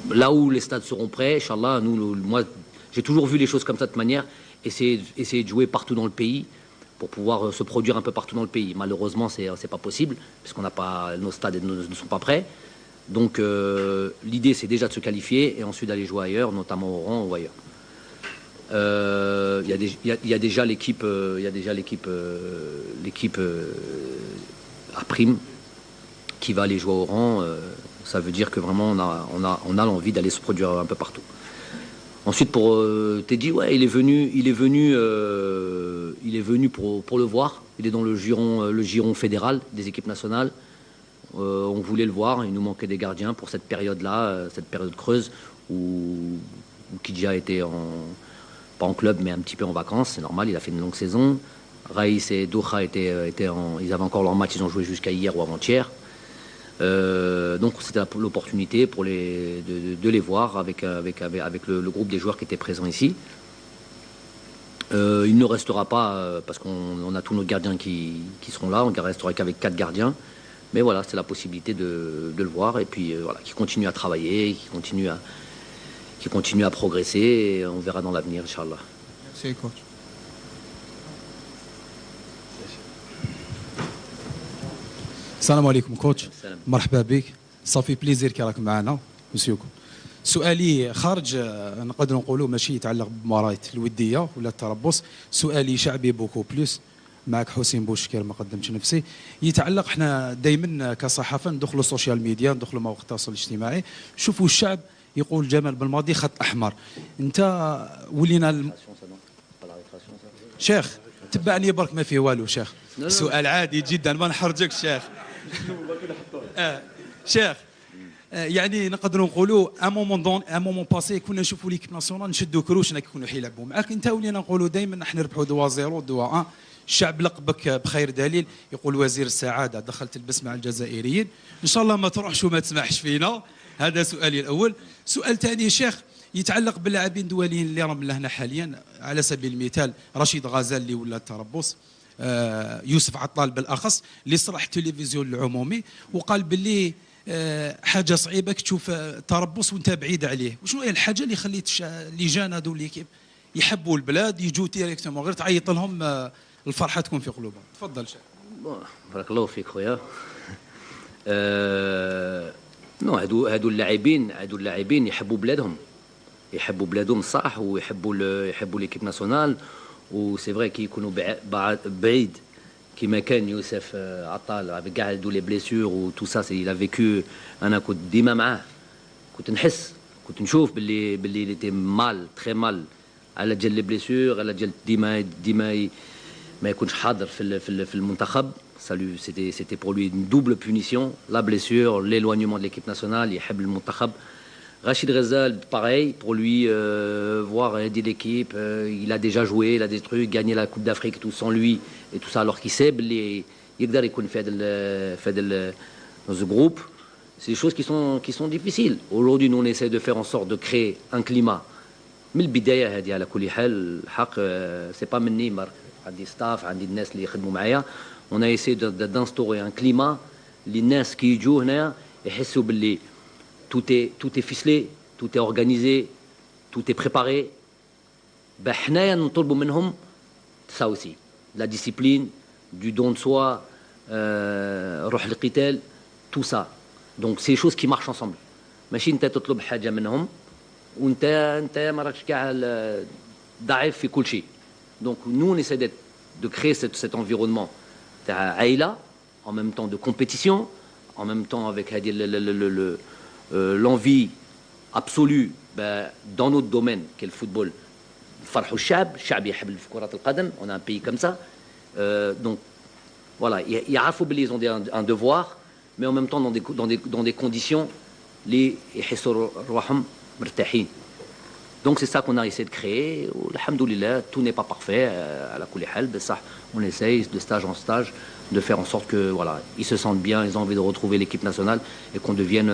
Speaker 2: là où les stades seront prêts, Inch'Allah, moi, j'ai toujours vu les choses comme ça de manière, essayer de jouer partout dans le pays pour pouvoir se produire un peu partout dans le pays. Malheureusement, c'est pas possible, puisqu'on n'a pas, nos stades ne sont pas prêts. Donc, l'idée, c'est déjà de se qualifier et ensuite d'aller jouer ailleurs, notamment au Oran ou ailleurs. Il y a déjà l'équipe à prime qui va aller jouer au Oran. Ça veut dire que vraiment on a l'envie d'aller se produire un peu partout. Ensuite pour Teddy, ouais, il est venu pour le voir. Il est dans le giron fédéral des équipes nationales. On voulait le voir. Il nous manquait des gardiens pour cette période-là, cette période creuse où Kidja était pas en club, mais un petit peu en vacances, c'est normal, il a fait une longue saison. Raïs et Doha ils avaient encore leur match, ils ont joué jusqu'à hier ou avant-hier. Donc c'était l'opportunité de les voir avec le groupe des joueurs qui étaient présents ici. Il ne restera pas, parce qu'on a tous nos gardiens qui seront là, on ne restera qu'avec 4 gardiens. Mais voilà, c'est la possibilité de le voir, et puis voilà, qui continue à travailler, qui continue à progresser, et on verra dans l'avenir, Inch'Allah.
Speaker 21: Merci, coach.
Speaker 22: السلام عليكم كوتش. مرحبا بك، صافي بليزير كي راك معنا مسيوكم. سؤالي خارج نقدر نقولوا ماشي يتعلق بمباراة الودية ولا التربص، سؤالي شعبي بوكو بلوس. معك حسين بوشكير، ما قدمتش نفسي. يتعلق احنا دائما كصحافه ندخلوا السوشيال ميديا، ندخلوا مواقع التواصل الاجتماعي، شوفوا الشعب يقول جمال بالماضي خط احمر. انت ولينا شيخ تبعني برك ما فيه والو شيخ. سؤال عادي جدا ما نحرجك شيخ. شيخ يعني نقدروا نقولوا ان مومون باسي كنا نشوفوا ليكيب ناسيونال نشدوا كروشنا كي يكونوا يلعبوا معاك، انت ولينا نقولوا دائما نحن نربحوا 2-0 2-1. الشعب لقبك بخير دليل، يقول وزير السعاده دخلت البس مع الجزائريين، ان شاء الله ما تروحش وما تسمحش فينا. هذا سؤالي الاول. سؤال ثاني شيخ يتعلق باللاعبين دوليين اللي راهم لهنا حاليا، على سبيل المثال رشيد غزال اللي ولا التربص، يوسف عطال بالاخص اللي صرح التلفزيون العمومي وقال باللي حاجه صعيبه تشوف تربص وانت بعيد عليه. وشنو هي الحاجه اللي خليت اللجان هذو ليكيب يحبوا البلاد يجوا ديريكتومون غير تعيط لهم الفرحه تكون في قلوبهم؟ تفضل شيخ.
Speaker 2: بارك الله فيك خويا. نو هادو اللاعبين يحبوا بلادهم صح، ويحبوا ليكيب ناسيونال، وسي فري كي يكونوا بعيد كيما كان يوسف عطال كاع هادو لي بليسيور و تو سا il a vécu. انا كنت ديما معاه، كنت نشوف باللي ليتي مال تري مال على جال لي بليسيور، على جال ديما ما يكونش حاضر في المنتخب. C'était pour lui une double punition, la blessure, l'éloignement de l'équipe nationale. يحب المنتخب. Rachid Ghazal, pareil, pour lui voir aider l'équipe. Il a déjà joué, il a des trucs, gagné la Coupe d'Afrique et tout sans lui et tout ça, alors qu'il sait qu'il يقدر يكون في هذا dans ce groupe. C'est des choses qui sont difficiles. Aujourd'hui, nous, on essaie de faire en sorte de créer un climat. من البداية هذه على كل حال الحق سي با مني عندي ستاف عندي الناس اللي يخدموا معايا. On a essayé d'instaurer un climat اللي الناس كي يجوا هنا يحسوا باللي tout est ficelé, tout est organisé, tout est préparé. حنايا نطلبوا منهم ça aussi, la discipline, du don de soi, روح القتال, tout ça. Donc c'est des choses qui marchent ensemble. ماشي انت تطلب حاجه منهم وانت ما راكش كاع ضعيف في كل شيء. Donc nous on essaie de créer cet environnement تاع عائله, en même temps de compétition, en même temps avec l'envie absolue dans notre domaine qui est le football. فرحوا الشعب يحب كرة القدم. On a un pays comme ça. Donc voilà, يعرفوا باللي ils ont un devoir, mais en même temps dans des conditions اللي يحسوا روحهم مرتاحين. Donc c'est ça qu'on a essayé de créer. Alhamdoulilah, tout n'est pas parfait à la كل حال, بصح on essaye de stage en stage de faire en sorte que voilà, ils se sentent bien, ils ont envie de retrouver l'équipe nationale et qu'on devienne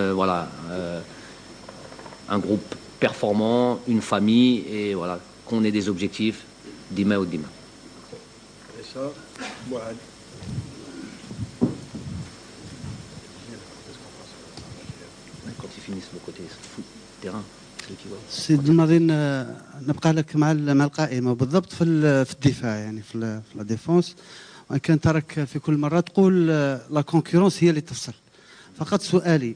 Speaker 2: un groupe performant, une famille, et voilà, qu'on ait des objectifs d'Ima ou d'Ima. Quand ils finissent le côté terrain, c'est qui voit.
Speaker 1: سيد الماضين نبقى لك مع القائمه بالضبط في الدفاع يعني في لا ديفونس. وان كان ترك في كل مره تقول لا كونكورونس هي اللي تفصل. فقط سؤالي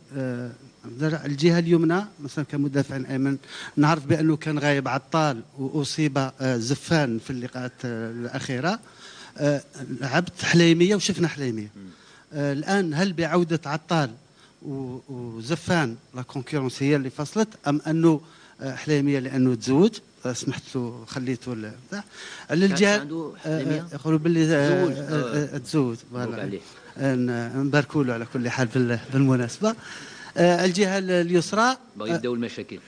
Speaker 1: الجهه اليمنى مثلا كمدافع ايمن نعرف بانه كان غايب عطال واصيب زفان في اللقاءات الاخيره. لعبت حليميه وشفنا حليميه. الان هل بعوده عطال وزفان لا كونكورونس هي اللي فصلت ام انه حليميه لانه تزوج سمحت له خليته ولا بتاع على الجهه يقولوا باللي تزوج. نباركوا له على كل حال بالمناسبه. الجهه اليسرى
Speaker 2: يبداو المشاكل.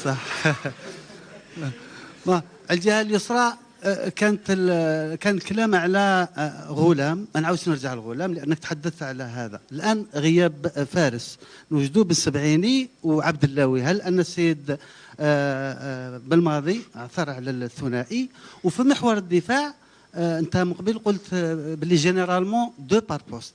Speaker 1: صح. الجهه اليسرى كان كلام على غلام. انا عاوز نرجع لغلام لانك تحدثت على هذا. الان غياب فارس نوجدوه بالسبعيني وعبد اللاوي. هل ان السيد بالماضي عثر على الثنائي؟ وفي محور الدفاع انت مقبل قلت باللي جينيرالمون دو بار بوست.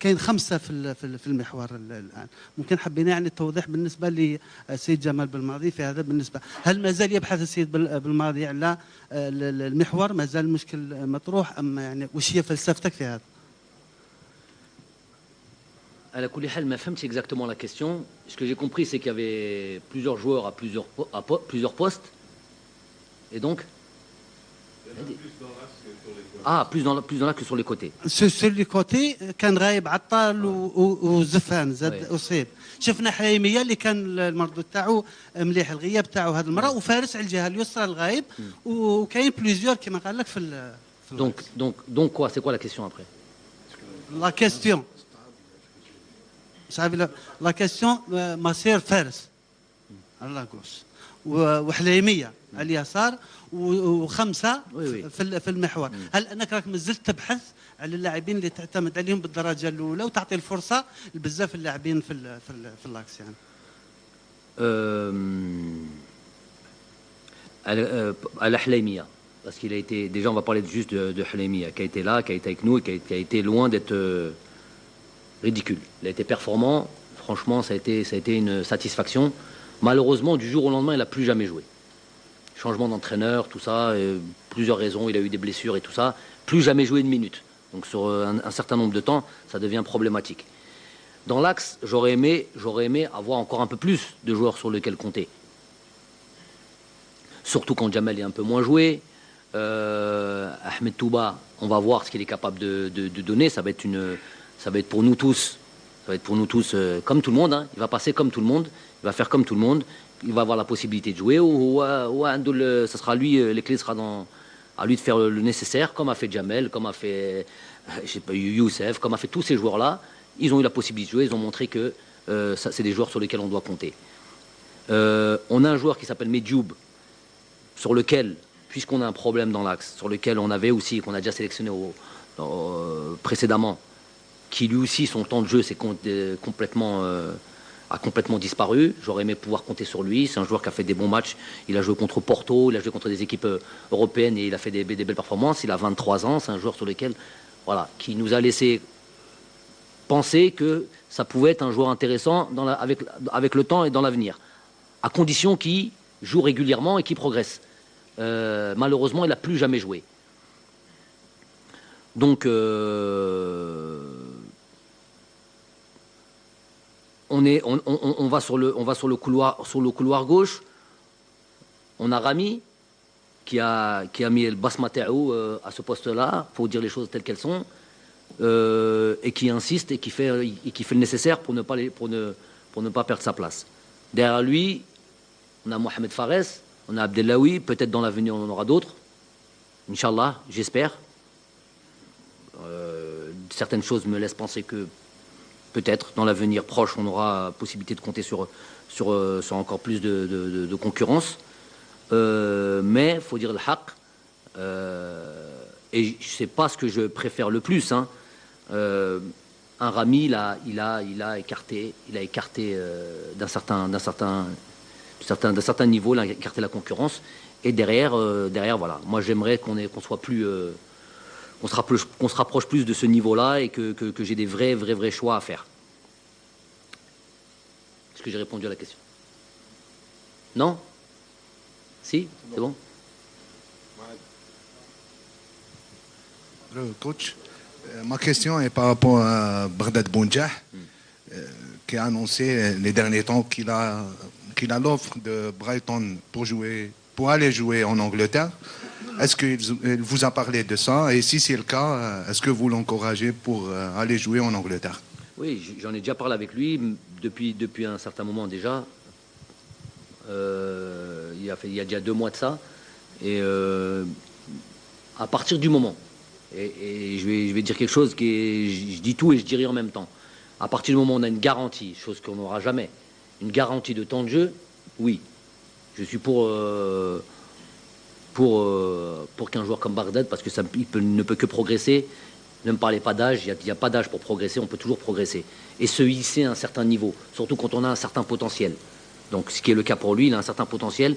Speaker 1: كاين 5 في المحور الان. ممكن حبينا يعني التوضيح بالنسبه للسيد جمال بالماضي في هذا. بالنسبه هل ما زال يبحث السيد بالماضي على المحور؟ ما زال المشكل مطروح ام يعني وش هي فلسفتك في هذا؟
Speaker 2: على كل حال ما فهمتش exactement la question. Ce que j'ai compris c'est qu'il y avait plusieurs joueurs à plusieurs postes et donc plus dans là que sur les côtés.
Speaker 1: Sur les côtés كان غايب عطال وزفان زاد اصيب. شفنا حليميه اللي كان المردود تاعو مليح الغياب تاعو هذه المره وفارس على الجهه اليسرى الغايب وكاين بليزيور كما قال لك في
Speaker 2: donc quoi c'est quoi la question après?
Speaker 1: La question صاحبي لا كيستيون مصير فارس على لاكوش وحليميه على اليسار وخمسه في المحور. هل انك راك مازلت تبحث على اللاعبين اللي تعتمد عليهم بالدرجه الاولى وتعطي الفرصه لبزاف اللاعبين في اللاكس يعني؟
Speaker 2: à la Hleimia, parce qu'il a été, déjà on va parler juste de Hleimia, qui a été là, qui a été avec nous et qui a été loin d'être ridicule. Il a été performant, franchement ça a été une satisfaction. Malheureusement du jour au lendemain il n'a plus jamais joué. Changement d'entraîneur, tout ça, plusieurs raisons, il a eu des blessures et tout ça, plus jamais joué une minute. Donc sur un certain nombre de temps, ça devient problématique. Dans l'axe, j'aurais aimé avoir encore un peu plus de joueurs sur lesquels compter. Surtout quand Jamel est un peu moins joué. Ahmed Touba, on va voir ce qu'il est capable de donner. Ça va être pour nous tous. Ça va être pour nous tous comme tout le monde. Hein. Il va passer comme tout le monde. Il va faire comme tout le monde. Il va avoir la possibilité de jouer. Ça sera lui, les clés sera à lui de faire le nécessaire, comme a fait Jamel, comme a fait je sais pas, Youssef, comme a fait tous ces joueurs-là. Ils ont eu la possibilité de jouer. Ils ont montré que c'est des joueurs sur lesquels on doit compter. On a un joueur qui s'appelle Medjoub, sur lequel, puisqu'on a un problème dans l'axe, sur lequel on avait aussi, qu'on a déjà sélectionné précédemment, qui lui aussi, son temps de jeu a complètement disparu. J'aurais aimé pouvoir compter sur lui. C'est un joueur qui a fait des bons matchs. Il a joué contre Porto, il a joué contre des équipes européennes et il a fait des belles performances. Il a 23 ans. C'est un joueur sur lequel, voilà, qui nous a laissé penser que ça pouvait être un joueur intéressant avec le temps et dans l'avenir, à condition qu'il joue régulièrement et qu'il progresse. Malheureusement, il n'a plus jamais joué. Donc, on va sur le couloir gauche. On a Rami qui a mis le Basmataou à ce poste-là, faut dire les choses telles qu'elles sont, et qui insiste et qui fait le nécessaire pour ne pas perdre sa place. Derrière lui, on a Mohamed Fares, on a Abdellaoui, peut-être dans l'avenir on en aura d'autres. Inch'Allah, j'espère. Certaines choses me laissent penser que peut-être dans l'avenir proche on aura possibilité de compter sur encore plus de concurrence. Mais il faut dire le haq. Et c'est pas ce que je préfère le plus. Hein. Un Rami, il a écarté d'un certain niveau, il a écarté la concurrence. Et derrière, voilà. Moi, j'aimerais qu'on soit plus, qu'on se rapproche plus de ce niveau-là et que j'ai des vrais choix à faire. Est-ce que j'ai répondu à la question? Non? Si? C'est bon?
Speaker 16: Coach, ma question est par rapport à Bardad Bounjah, qui a annoncé les derniers temps qu'il a l'offre de Brighton pour aller jouer en Angleterre. Est-ce qu'il vous a parlé de ça? Et si c'est le cas, est-ce que vous l'encouragez pour aller jouer en Angleterre?
Speaker 2: Oui, j'en ai déjà parlé avec lui depuis un certain moment déjà. Il y a déjà 2 mois de ça. Et à partir du moment, et je vais dire quelque chose je dis tout et je dis rien en même temps. À partir du moment où on a une garantie, chose qu'on n'aura jamais, une garantie de temps de jeu, oui. Je suis pour qu'un joueur comme Bardad, parce que ne peut que progresser, ne me parlez pas d'âge, il n'y a pas d'âge pour progresser, on peut toujours progresser. Et se hisser à un certain niveau, surtout quand on a un certain potentiel. Donc ce qui est le cas pour lui, il a un certain potentiel.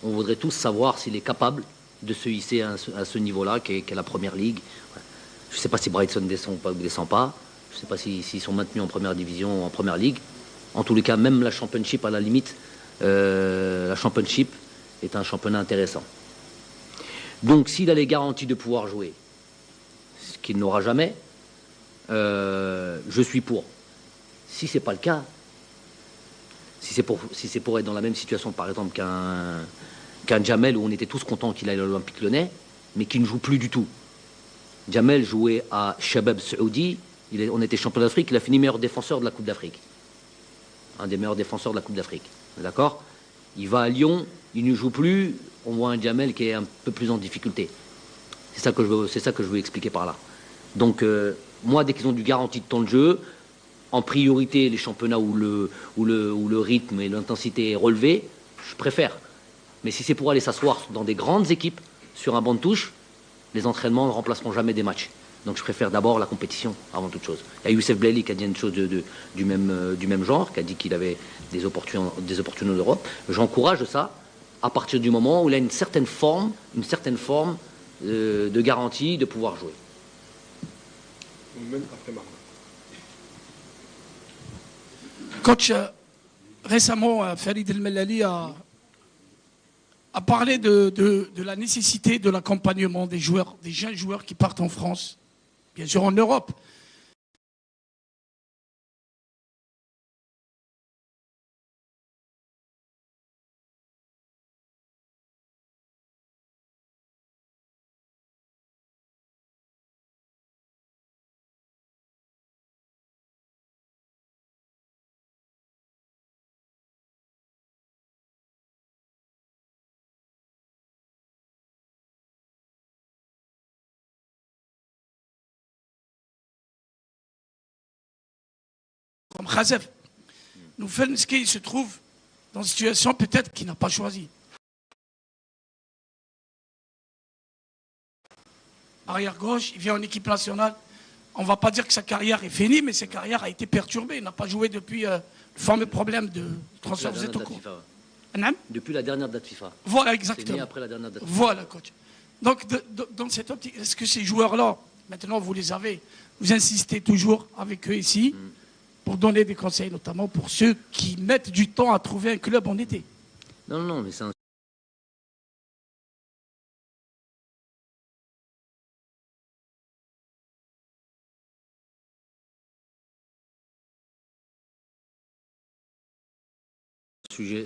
Speaker 2: On voudrait tous savoir s'il est capable de se hisser à ce niveau-là, qu'est la Première Ligue. Je ne sais pas si Brighton descend ou descend pas. Je ne sais pas s'ils sont maintenus en Première Division ou en Première Ligue. En tous les cas, même la Championship, à la limite, la Championship est un championnat intéressant. Donc s'il a les garanties de pouvoir jouer, ce qu'il n'aura jamais, je suis pour. Si ce n'est pas le cas, si c'est pour être dans la même situation, par exemple, qu'un Jamel, où on était tous contents qu'il aille à l'Olympique Lyonnais, mais qui ne joue plus du tout. Jamel jouait à Shabab Saoudi, on était champion d'Afrique, il a fini meilleur défenseur de la Coupe d'Afrique. Un des meilleurs défenseurs de la Coupe d'Afrique. D'accord? Il va à Lyon, il ne joue plus, on voit un Jamel qui est un peu plus en difficulté. C'est ça que je veux expliquer par là. Donc, moi, dès qu'ils ont du garantie de temps de jeu, en priorité les championnats où le rythme et l'intensité est relevé, je préfère. Mais si c'est pour aller s'asseoir dans des grandes équipes, sur un banc de touche, les entraînements ne remplaceront jamais des matchs. Donc je préfère d'abord la compétition avant toute chose. Il y a Youssef Blali qui a dit une chose du même genre, qui a dit qu'il avait des opportunités en Europe. J'encourage ça à partir du moment où il a une certaine forme de garantie de pouvoir jouer.
Speaker 5: Coach, récemment, Farid El Mellali a parlé de la nécessité de l'accompagnement des jeunes joueurs qui partent en France, bien sûr en Europe. Comme Khazef. Noufel-Nski se trouve dans une situation peut-être qu'il n'a pas choisi. arrière gauche, il vient en équipe nationale. On ne va pas dire que sa carrière est finie, mais sa carrière a été perturbée. Il n'a pas joué depuis le fameux problème de transfert. Vous êtes au courant.
Speaker 2: Depuis la dernière date FIFA.
Speaker 5: Voilà, exactement.
Speaker 2: C'est né après la dernière date FIFA.
Speaker 5: Voilà, coach. Donc, dans cette optique, est-ce que ces joueurs-là, maintenant vous les avez, vous insistez toujours avec eux ici pour donner des conseils, notamment pour ceux qui mettent du temps à trouver un club en été?
Speaker 2: Non, non, mais c'est un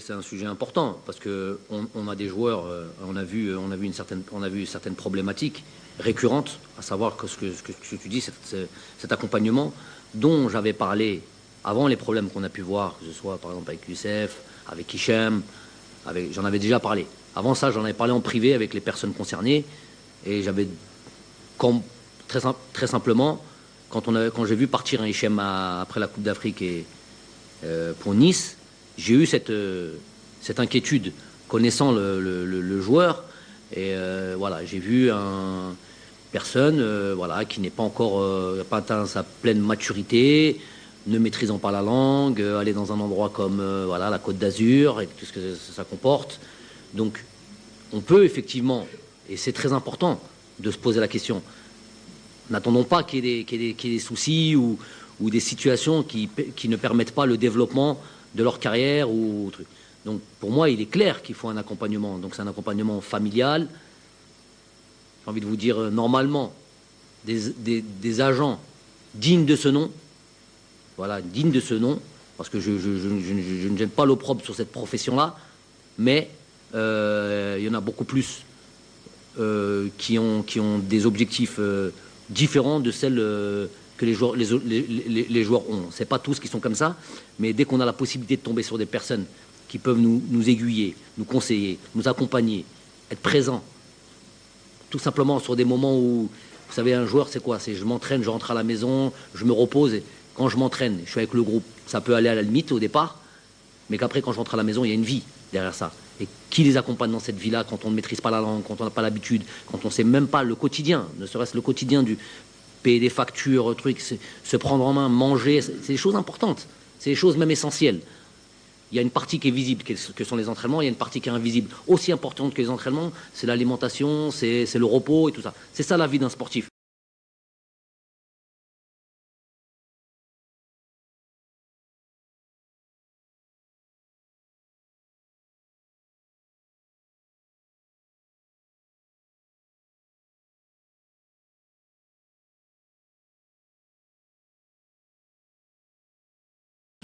Speaker 2: c'est un sujet important parce que on a des joueurs, on a vu certaines problématiques récurrentes, à savoir que ce que tu dis, cet accompagnement dont j'avais parlé avant les problèmes qu'on a pu voir, que ce soit par exemple avec Youssef, avec Hicham, j'en avais déjà parlé. Avant ça, j'en avais parlé en privé avec les personnes concernées et j'avais très simplement quand j'ai vu partir un Hicham après la Coupe d'Afrique et pour Nice. J'ai eu cette inquiétude connaissant le joueur et voilà, j'ai vu une personne voilà, qui n'est pas encore pas atteint sa pleine maturité, ne maîtrisant pas la langue, aller dans un endroit comme voilà, la Côte d'Azur et tout ce que ça comporte. Donc on peut effectivement, et c'est très important de se poser la question, n'attendons pas qu'il y ait des soucis ou des situations qui ne permettent pas le développement de leur carrière ou truc. Donc pour moi, il est clair qu'il faut un accompagnement. Donc c'est un accompagnement familial. J'ai envie de vous dire, normalement, des agents dignes de ce nom. Voilà, dignes de ce nom, parce que je ne gêne pas l'opprobre sur cette profession-là, mais il y en a beaucoup plus qui ont des objectifs différents de celles que les joueurs ont. C'est pas tous qui sont comme ça, mais dès qu'on a la possibilité de tomber sur des personnes qui peuvent nous aiguiller, nous conseiller, nous accompagner, être présents, tout simplement sur des moments où, vous savez, un joueur, c'est quoi? C'est je m'entraîne, je rentre à la maison, je me repose, et quand je m'entraîne, je suis avec le groupe, ça peut aller à la limite au départ, mais qu'après, quand je rentre à la maison, il y a une vie derrière ça. Et qui les accompagne dans cette vie-là quand on ne maîtrise pas la langue, quand on n'a pas l'habitude, quand on ne sait même pas le quotidien, ne serait-ce le quotidien du payer des factures, se prendre en main, manger, c'est des choses importantes. C'est des choses même essentielles. Il y a une partie qui est visible, que sont les entraînements, il y a une partie qui est invisible. Aussi importante que les entraînements, c'est l'alimentation, c'est le repos et tout ça. C'est ça la vie d'un sportif.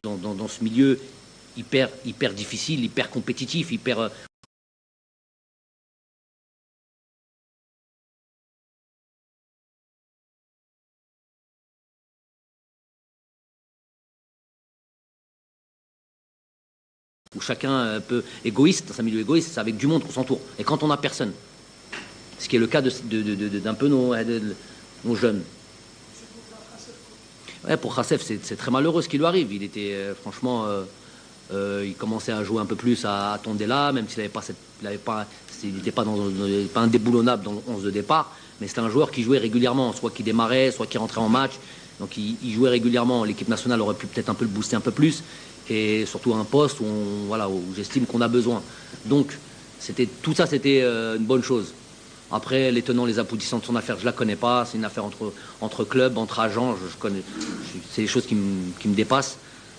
Speaker 2: Dans ce milieu hyper difficile, hyper compétitif, hyper... où chacun peut égoïste, dans un milieu égoïste, c'est avec du monde qu'on s'entoure. Et quand on n'a personne, ce qui est le cas d'un peu nos jeunes. Ouais, pour Khassef, c'est très malheureux ce qui lui arrive. Il était franchement, il commençait à jouer un peu plus à Tondela, même s'il n'était pas indéboulonnable dans le 11 de départ, mais c'était un joueur qui jouait régulièrement, soit qui démarrait, soit qui rentrait en match. Donc il jouait régulièrement. L'équipe nationale aurait pu peut-être un peu le booster un peu plus, et surtout à un poste où j'estime qu'on a besoin. Donc tout ça, c'était une bonne chose. Après, les tenants, les aboutissants de son affaire, je ne la connais pas. C'est une affaire entre clubs, entre agents. C'est des choses qui me dépassent.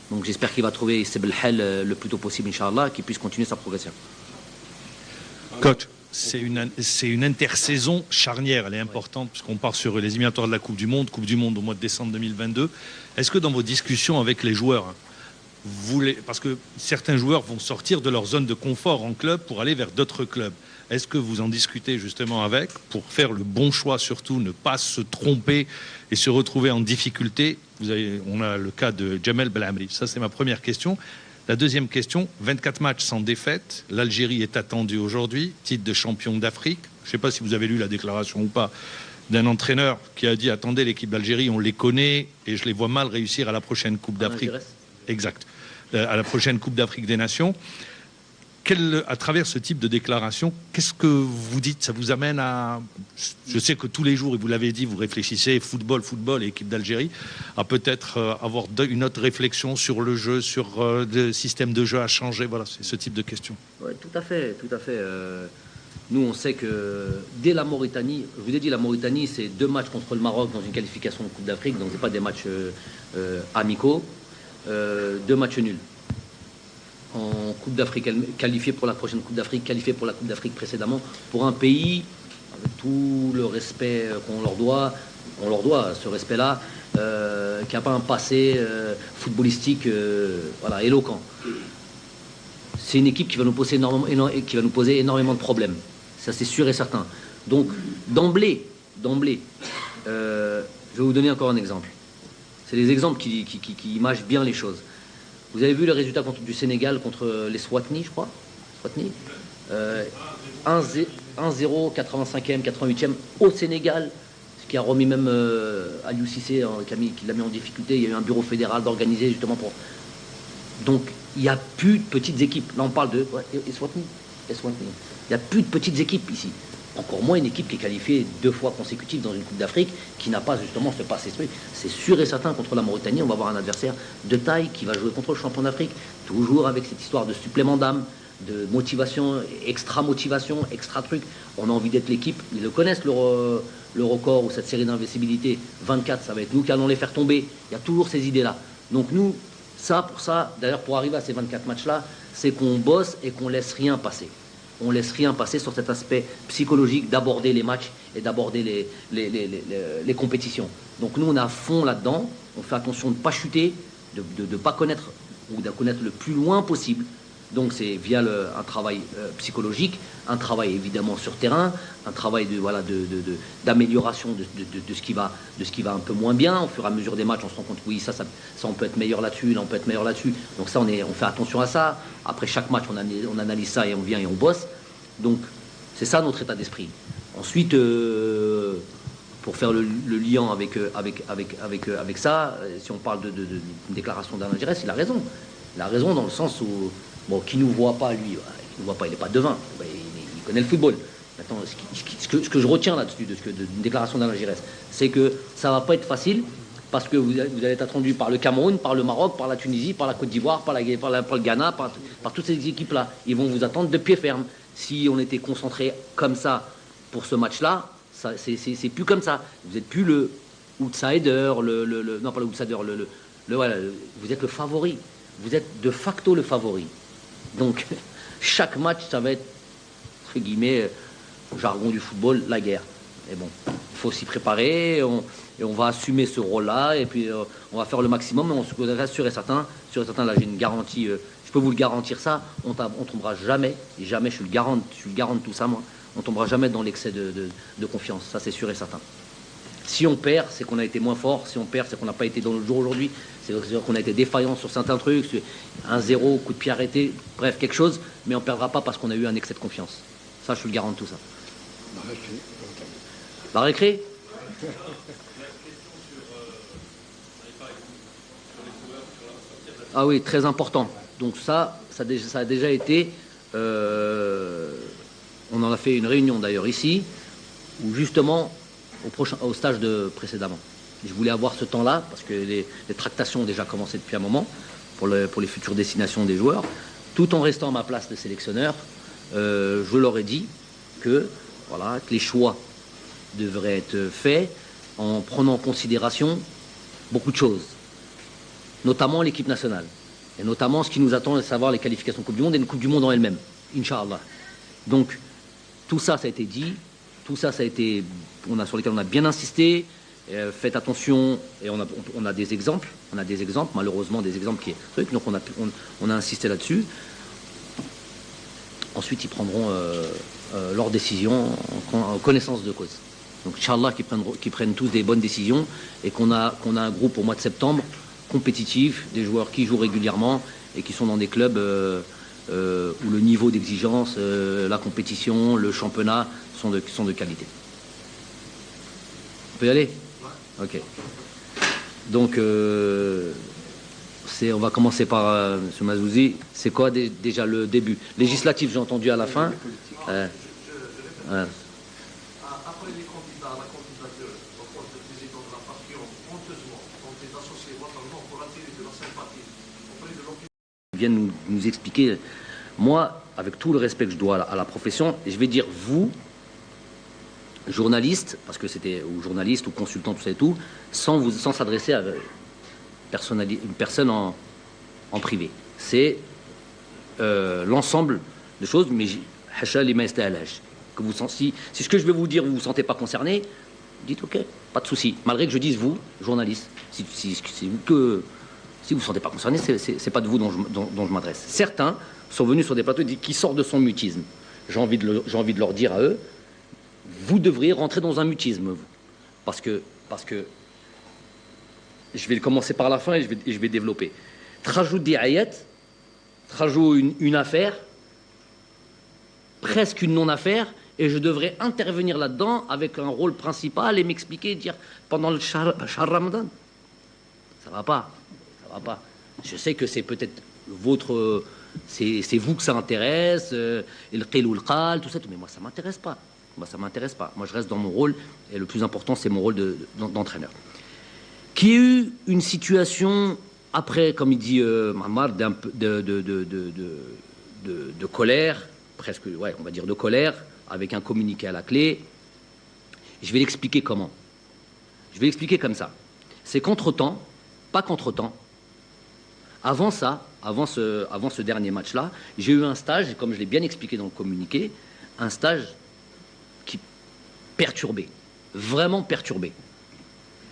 Speaker 2: Donc j'espère qu'il va trouver Seb El le plus tôt possible, Inch'Allah, et qu'il puisse continuer sa progression.
Speaker 3: Coach, c'est une intersaison charnière. Elle est importante puisqu'on part sur les éliminatoires de la Coupe du Monde au mois de décembre 2022. Est-ce que dans vos discussions avec les joueurs, parce que certains joueurs vont sortir de leur zone de confort en club pour aller vers d'autres clubs, est-ce que vous en discutez justement avec pour faire le bon choix, surtout ne pas se tromper et se retrouver en difficulté? On a le cas de Jamel Belhamri. Ça, c'est ma première question. La deuxième question, 24 matchs sans défaite. L'Algérie est attendue aujourd'hui, titre de champion d'Afrique. Je ne sais pas si vous avez lu la déclaration ou pas d'un entraîneur qui a dit « Attendez, l'équipe d'Algérie, on les connaît et je les vois mal réussir à la prochaine Coupe d'Afrique. » Exact. À la prochaine Coupe d'Afrique des Nations. à travers ce type de déclaration, qu'est-ce que vous dites? Ça vous amène à... Je sais que tous les jours, et vous l'avez dit, vous réfléchissez football et équipe d'Algérie, à peut-être avoir une autre réflexion sur le jeu, sur le système de jeu à changer. Voilà, c'est ce type de questions.
Speaker 2: Oui, tout à fait, tout à fait. Nous, on sait que dès la Mauritanie, je vous ai dit, la Mauritanie, c'est 2 matchs contre le Maroc dans une qualification de Coupe d'Afrique, donc ce n'est pas des matchs amicaux, 2 matchs nuls. En Coupe d'Afrique, qualifié pour la prochaine Coupe d'Afrique, qualifié pour la Coupe d'Afrique précédemment, pour un pays, avec tout le respect qu'on leur doit ce respect-là, qui n'a pas un passé footballistique voilà, éloquent. C'est une équipe qui va nous poser énormément de problèmes. Ça, c'est sûr et certain. Donc, d'emblée, je vais vous donner encore un exemple. C'est des exemples qui imagent bien les choses. Vous avez vu le résultat du Sénégal contre les Swatni, je crois. Swatni 1-0, 85e, 88e au Sénégal, ce qui a remis même Aliou Cissé, qui l'a mis en difficulté. Il y a eu un bureau fédéral d'organiser justement pour... Donc, il n'y a plus de petites équipes. Là, on parle de... Swatni. Il n'y a plus de petites équipes ici. Encore moins une équipe qui est qualifiée 2 fois consécutives dans une Coupe d'Afrique, qui n'a pas justement ce passé. C'est sûr et certain, contre la Mauritanie, on va avoir un adversaire de taille qui va jouer contre le champion d'Afrique, toujours avec cette histoire de supplément d'âme, de motivation, extra truc. On a envie d'être l'équipe. Ils le connaissent, le record ou cette série d'invincibilité. 24, ça va être nous qui allons les faire tomber. Il y a toujours ces idées-là. Donc nous, d'ailleurs, pour arriver à ces 24 matchs-là, c'est qu'on bosse et qu'on laisse rien passer. On laisse rien passer sur cet aspect psychologique d'aborder les matchs et d'aborder les compétitions. Donc nous, on est à fond là-dedans. On fait attention de ne pas chuter, de ne pas connaître ou de connaître le plus loin possible. Donc c'est via un travail psychologique, un travail évidemment sur terrain, un travail d'amélioration de ce qui va un peu moins bien. Au fur et à mesure des matchs, on se rend compte oui, ça on peut être meilleur là-dessus, là on peut être meilleur là-dessus. Donc ça, on fait attention à ça. Après chaque match, on analyse ça et on vient et on bosse. Donc c'est ça notre état d'esprit. Ensuite, pour faire le lien avec ça, si on parle d'une déclaration d'Alain Giresse, il a raison. Il a raison dans le sens où bon, qui nous voit pas, lui, il n'est pas devin, il connaît le football. Maintenant, ce que je retiens là-dessus d'une déclaration d'Alain Giresse, c'est que ça ne va pas être facile parce que vous allez être attendu par le Cameroun, par le Maroc, par la Tunisie, par la Côte d'Ivoire, par le Ghana, par toutes ces équipes-là. Ils vont vous attendre de pied ferme. Si on était concentré comme ça pour ce match-là, c'est plus comme ça. Vous n'êtes plus le outsider, non pas le outsider, voilà, vous êtes le favori. Vous êtes de facto le favori. Donc, chaque match, ça va être, entre guillemets, jargon du football, la guerre. Et bon, il faut s'y préparer, et on va assumer ce rôle-là, et puis on va faire le maximum, mais on se reste sûr et certain, là j'ai une garantie, je peux vous le garantir ça, on tombera jamais, je suis le garant de tout ça, moi, on tombera jamais dans l'excès de confiance, ça c'est sûr et certain. Si on perd, c'est qu'on a été moins fort. Si on perd, c'est qu'on n'a pas été dans le jour aujourd'hui. C'est qu'on a été défaillant sur certains trucs. 1-0, coup de pied arrêté, bref, quelque chose. Mais on ne perdra pas parce qu'on a eu un excès de confiance. Ça, je suis le garant de tout ça. La récré. Ah oui, très important. Donc ça a déjà été... on en a fait une réunion d'ailleurs ici, où justement... au stage précédemment. Je voulais avoir ce temps-là parce que les tractations ont déjà commencé depuis un moment pour les futures destinations des joueurs. Tout en restant à ma place de sélectionneur, je leur ai dit que les choix devraient être faits en prenant en considération beaucoup de choses, notamment l'équipe nationale, et notamment ce qui nous attend, à savoir les qualifications Coupe du Monde et une Coupe du Monde en elle-même, Inch'Allah. Donc, tout ça, ça a été dit. Tout ça, ça a été, sur lesquels on a bien insisté. Faites attention, et on a des exemples. Malheureusement des exemples qui est truc. Donc on a insisté là-dessus. Ensuite, ils prendront leurs décisions en connaissance de cause. Donc, Inch'Allah, qu'ils prennent tous des bonnes décisions et qu'on a un groupe au mois de septembre compétitif, des joueurs qui jouent régulièrement et qui sont dans des clubs où le niveau d'exigence, la compétition, le championnat sont de qualité. On peut y aller ? Ok. Donc, On va commencer par M. Mazouzi. C'est quoi déjà le début? Législatif, j'ai entendu à la fin.
Speaker 18: Après les candidats, la candidature au poste de président de la partie, honteusement, ont été associés votalement pour attirer de la sympathie auprès de l'opinion.
Speaker 2: Ils viennent nous expliquer. Moi, avec tout le respect que je dois à la profession, je vais dire vous, journaliste, parce que c'était ou journaliste ou consultant, tout ça et tout, sans s'adresser à une personne en privé. C'est l'ensemble de choses, mais que vous si ce que je vais vous dire, vous vous sentez pas concerné, dites ok, pas de souci. Malgré que je dise vous, journaliste, si vous ne vous sentez pas concerné, c'est pas de vous dont je m'adresse. Certains sont venus sur des plateaux qui sortent de son mutisme. J'ai envie de leur dire à eux, vous devriez rentrer dans un mutisme, vous. Parce que je vais commencer par la fin et je vais développer. Trajou des ayats, trajou une affaire, presque une non-affaire, et je devrais intervenir là-dedans avec un rôle principal et m'expliquer, dire pendant le Shahr Ramadan. Ça va pas. Je sais que c'est peut-être votre... C'est vous que ça intéresse, le qil ou le qal, tout ça, mais moi ça m'intéresse pas. Moi je reste dans mon rôle, et le plus important c'est mon rôle d'entraîneur. Qu'il y ait eu une situation après, comme il dit Mahamar, de colère, presque, ouais, on va dire de colère, avec un communiqué à la clé. Je vais l'expliquer comment. Je vais l'expliquer comme ça. C'est qu'entre-temps, pas qu'entre-temps, avant ce dernier match-là, j'ai eu un stage, comme je l'ai bien expliqué dans le communiqué, un stage qui perturbé, vraiment perturbé.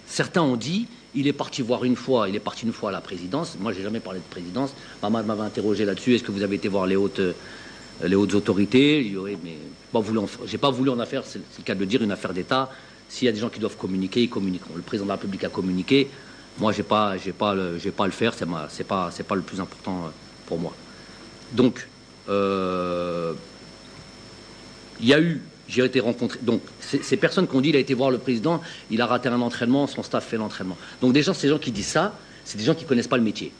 Speaker 2: Certains ont dit, il est parti une fois à la présidence. Moi, j'ai jamais parlé de présidence. Maman m'avait interrogé là-dessus. Est-ce que vous avez été voir les hautes autorités? Mais j'ai pas voulu en affaire, c'est le cas de le dire, une affaire d'État. S'il y a des gens qui doivent communiquer, ils communiqueront. Le président de la République a communiqué. Moi, j'ai pas à le faire. C'est pas le plus important pour moi. Donc, j'ai été rencontré. Donc, ces personnes qui ont dit il a été voir le président, il a raté un entraînement, son staff fait l'entraînement. Donc, déjà, ces gens qui disent ça, c'est des gens qui connaissent pas le métier.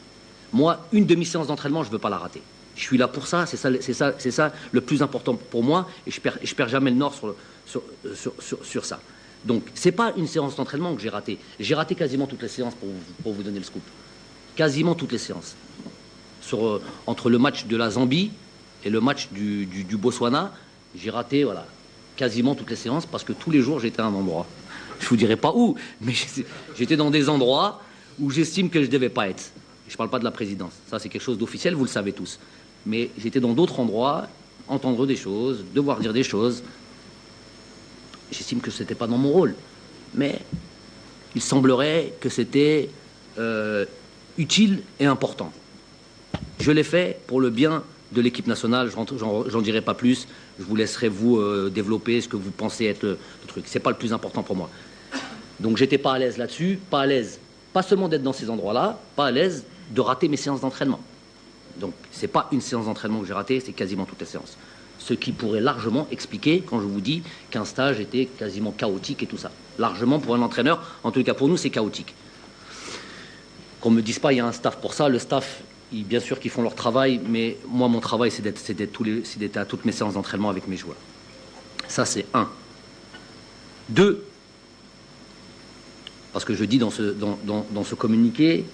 Speaker 2: Moi, une demi-séance d'entraînement, je veux pas la rater. Je suis là pour ça. C'est ça le plus important pour moi. Et je perds jamais le nord sur ça. Donc, c'est pas une séance d'entraînement que j'ai ratée. J'ai raté quasiment toutes les séances pour vous donner le scoop. Quasiment toutes les séances. Entre le match de la Zambie et le match du Botswana, j'ai raté, voilà, quasiment toutes les séances parce que tous les jours, j'étais à un endroit. Je vous dirai pas où, mais j'étais dans des endroits où j'estime que je devais pas être. Je parle pas de la présidence. Ça, c'est quelque chose d'officiel, vous le savez tous. Mais j'étais dans d'autres endroits, entendre des choses, devoir dire des choses. J'estime que ce n'était pas dans mon rôle. Mais il semblerait que c'était utile et important. Je l'ai fait pour le bien de l'équipe nationale. J'en dirai pas plus. Je vous laisserai vous développer ce que vous pensez être le truc. C'est pas le plus important pour moi. Donc j'étais pas à l'aise là-dessus. Pas à l'aise, pas seulement d'être dans ces endroits-là, pas à l'aise de rater mes séances d'entraînement. Donc c'est pas une séance d'entraînement que j'ai ratée, c'est quasiment toutes les séances. Ce qui pourrait largement expliquer, quand je vous dis qu'un stage était quasiment chaotique et tout ça. Largement pour un entraîneur, en tout cas pour nous, c'est chaotique. Qu'on me dise pas, il y a un staff pour ça. Le staff, bien sûr qu'ils font leur travail, mais moi, mon travail, c'est d'être à toutes mes séances d'entraînement avec mes joueurs. Ça, c'est un. Deux, parce que je dis dans ce communiqué,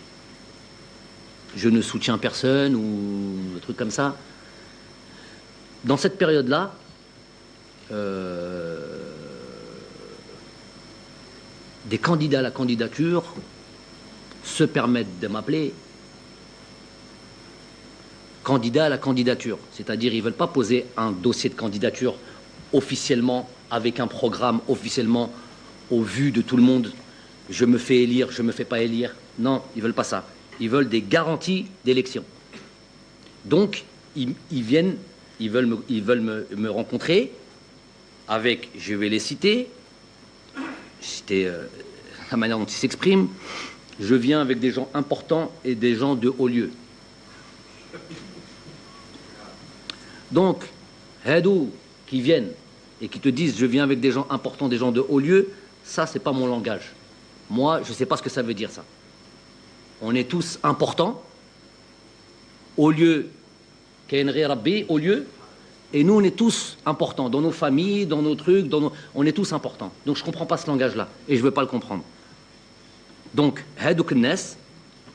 Speaker 2: je ne soutiens personne ou des trucs comme ça. Dans cette période-là, des candidats à la candidature se permettent de m'appeler candidat à la candidature. C'est-à-dire, ils ne veulent pas poser un dossier de candidature officiellement, avec un programme officiellement au vu de tout le monde. Je me fais élire, je ne me fais pas élire. Non, ils ne veulent pas ça. Ils veulent des garanties d'élection. Donc, ils veulent me rencontrer avec, je vais les citer la manière dont ils s'expriment. Je viens avec des gens importants et des gens de haut lieu. Donc, Hadou qui viennent et qui te disent je viens avec des gens importants, des gens de haut lieu, ça c'est pas mon langage. Moi, je sais pas ce que ça veut dire ça. On est tous importants, au lieu, au lieu, et nous on est tous importants, dans nos familles, dans nos trucs, on est tous importants. Donc je ne comprends pas ce langage-là, et je ne veux pas le comprendre. Donc, Hadouk Nes,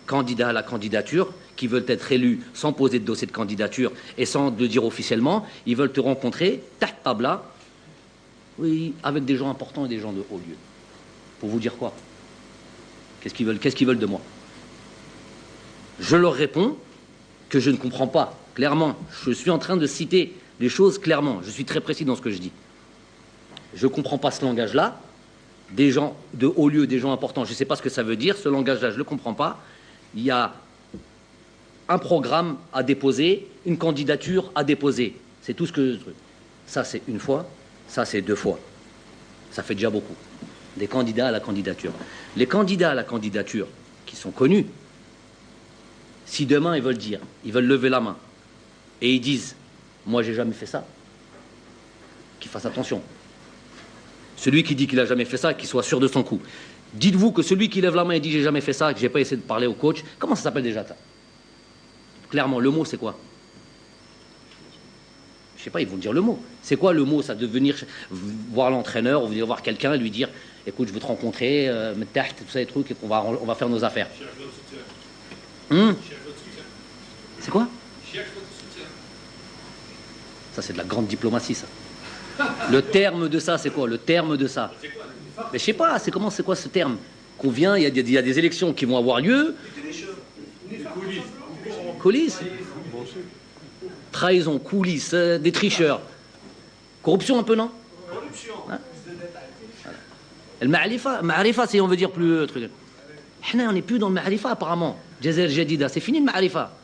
Speaker 2: candidats à la candidature, qui veulent être élus sans poser de dossier de candidature et sans le dire officiellement, ils veulent te rencontrer, taht tabla, oui, avec des gens importants et des gens de haut lieu. Pour vous dire quoi? Qu'est-ce qu'ils veulent de moi? Je leur réponds que je ne comprends pas, clairement. Je suis en train de citer les choses clairement. Je suis très précis dans ce que je dis. Je ne comprends pas ce langage-là. Des gens de haut lieu, des gens importants, je ne sais pas ce que ça veut dire. Ce langage-là, je ne le comprends pas. Il y a un programme à déposer, une candidature à déposer. C'est tout ce que... Ça, c'est une fois. Ça, c'est 2 fois. Ça fait déjà beaucoup. Des candidats à la candidature. Les candidats à la candidature qui sont connus, si demain ils veulent dire, ils veulent lever la main et ils disent « moi j'ai jamais fait ça », qu'ils fassent attention. Celui qui dit qu'il n'a jamais fait ça, qu'il soit sûr de son coup. Dites-vous que celui qui lève la main et dit « j'ai jamais fait ça », que j'ai pas essayé de parler au coach, comment ça s'appelle déjà ça? Clairement, le mot c'est quoi? Je sais pas, ils vont dire le mot. C'est quoi le mot? Ça de venir voir l'entraîneur ou venir voir quelqu'un et lui dire « écoute, je veux te rencontrer, tout ça, les trucs, et on va faire nos affaires ». C'est quoi? Ça, c'est de la grande diplomatie, ça. Le terme de ça, c'est quoi? Le terme de ça? Mais je sais pas, c'est quoi ce terme? Qu'on vient, il y a des élections qui vont avoir lieu. Coulisses. Trahison, coulisses, des tricheurs. Corruption un peu, non? Corruption. Le ma'arifa, si on veut dire plus truc. On n'est plus dans le ma'arifa apparemment. Jazair Jadida, c'est fini le ma'arifa.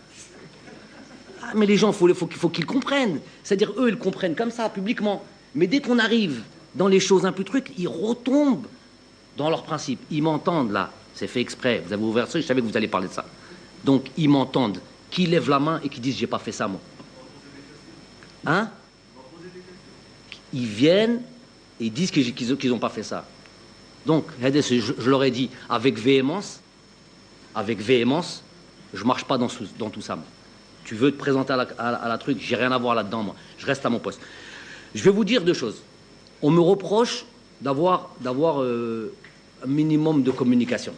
Speaker 2: Ah, mais les gens, il faut qu'ils comprennent. C'est-à-dire, eux, ils comprennent comme ça, publiquement. Mais dès qu'on arrive dans les choses un peu trucs, ils retombent dans leurs principes. Ils m'entendent là. C'est fait exprès. Vous avez ouvert ça, je savais que vous allez parler de ça. Donc, ils m'entendent. Qui lèvent la main et qui disent, j'ai pas fait ça, moi. Hein? Ils viennent et ils disent qu'ils n'ont pas fait ça. Donc, je leur ai dit avec véhémence, je marche pas dans tout ça. Moi. Tu veux te présenter à la truc, j'ai rien à voir là-dedans, moi. Je reste à mon poste. Je vais vous dire 2 choses. On me reproche d'avoir un minimum de communication.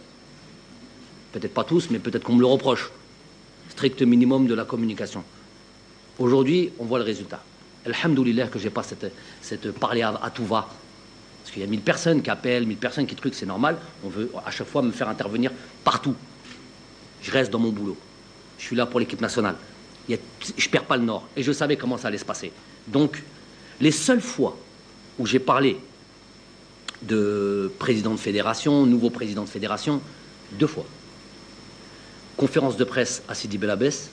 Speaker 2: Peut-être pas tous, mais peut-être qu'on me le reproche. Strict minimum de la communication. Aujourd'hui, on voit le résultat. Alhamdoulilah que j'ai pas cette parler à tout va. Parce qu'il y a 1000 personnes qui appellent, 1000 personnes qui truquent, c'est normal. On veut à chaque fois me faire intervenir partout. Je reste dans mon boulot. Je suis là pour l'équipe nationale. Je ne perds pas le nord. Et je savais comment ça allait se passer. Donc, les seules fois où j'ai parlé de président de fédération, nouveau président de fédération, 2 fois. Conférence de presse à Sidi Bel Abbès,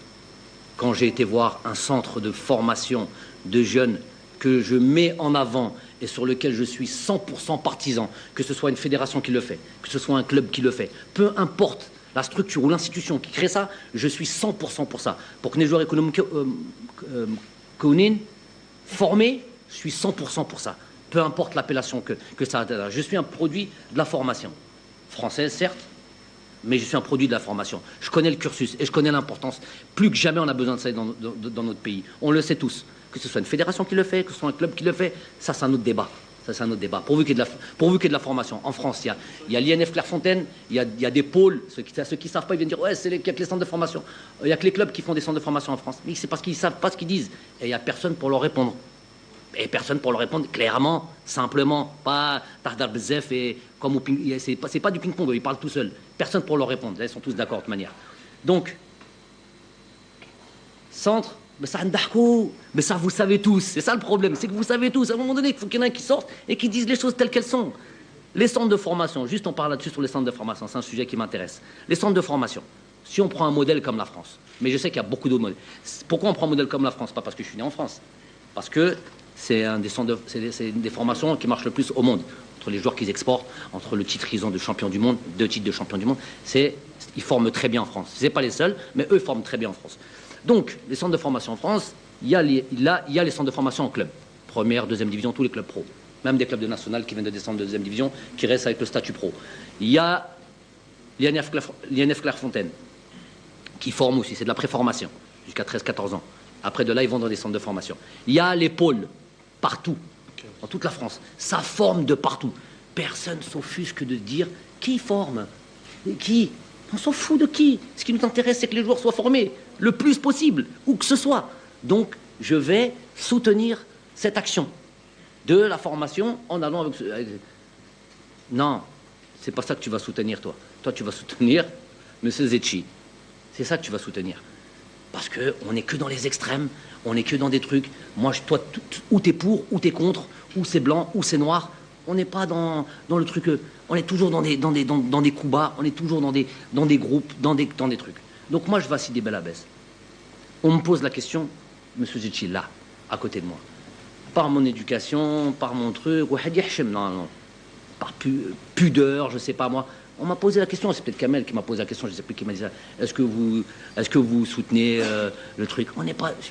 Speaker 2: quand j'ai été voir un centre de formation de jeunes que je mets en avant et sur lequel je suis 100% partisan, que ce soit une fédération qui le fait, que ce soit un club qui le fait, peu importe la structure ou l'institution qui crée ça, je suis 100% pour ça. Pour que les joueurs économiques formés, je suis 100% pour ça. Peu importe l'appellation que ça a. Je suis un produit de la formation. Française, certes, mais je suis un produit de la formation. Je connais le cursus et je connais l'importance. Plus que jamais, on a besoin de ça dans notre pays. On le sait tous. Que ce soit une fédération qui le fait, que ce soit un club qui le fait, ça, c'est un autre débat. Ça, c'est un autre débat. Pourvu qu'il y ait de la formation. En France, il y a l'INF Clairefontaine, il y a des pôles. Ceux qui ne savent pas, ils viennent dire « Ouais, il n'y a que les centres de formation. Il n'y a que les clubs qui font des centres de formation en France. » Mais c'est parce qu'ils ne savent pas ce qu'ils disent. Et il n'y a personne pour leur répondre. Et personne pour leur répondre clairement, simplement. Pas Tardar Bzef et comme au ping. C'est pas du ping-pong, ils parlent tout seuls. Personne pour leur répondre. Là, ils sont tous d'accord de toute manière. Donc, centre. Mais ça, vous savez tous. C'est ça le problème, c'est que vous savez tous. À un moment donné, il faut qu'il y en ait un qui sorte et qui disent les choses telles qu'elles sont. Les centres de formation, juste on parle là-dessus sur les centres de formation, c'est un sujet qui m'intéresse. Les centres de formation, si on prend un modèle comme la France, mais je sais qu'il y a beaucoup d'autres modèles. Pourquoi on prend un modèle comme la France? Pas parce que je suis né en France, parce que c'est une des formations qui marche le plus au monde. Entre les joueurs qu'ils exportent, entre le titre qu'ils ont de champion du monde, 2 titres de champion du monde, ils forment très bien en France. Ce n'est pas les seuls, mais eux forment très bien en France. Donc, les centres de formation en France, il y a les centres de formation en club. Première, deuxième division, tous les clubs pro. Même des clubs de national qui viennent de descendre de deuxième division, qui restent avec le statut pro. Il y a l'INF Clairefontaine, qui forme aussi, c'est de la préformation. jusqu'à 13-14 ans. Après de là, ils vont dans des centres de formation. Il y a les pôles, partout, dans toute la France. Ça forme de partout. Personne s'offusque de dire qui forme. Qui? On s'en fout de qui. Ce qui nous intéresse, c'est que les joueurs soient formés le plus possible, où que ce soit. Donc, je vais soutenir cette action de la formation en allant avec... Non, c'est pas ça que tu vas soutenir, toi. Toi, tu vas soutenir M. Zetchi. C'est ça que tu vas soutenir. Parce qu'on n'est que dans les extrêmes, on n'est que dans des trucs. Moi, toi, ou t'es pour, ou t'es contre, ou c'est blanc, ou c'est noir. On n'est pas dans le truc... On est toujours dans des coups bas, on est toujours dans des groupes, dans des trucs. Donc moi, je vais à Sidi Bel Abbès. On me pose la question, M. Zetchi, là, à côté de moi. Par mon éducation, par mon truc, non, par pudeur, je sais pas moi. On m'a posé la question, c'est peut-être Kamel qui m'a posé la question, je ne sais plus qui m'a dit ça. Est-ce que vous soutenez le truc? On n'est pas... Je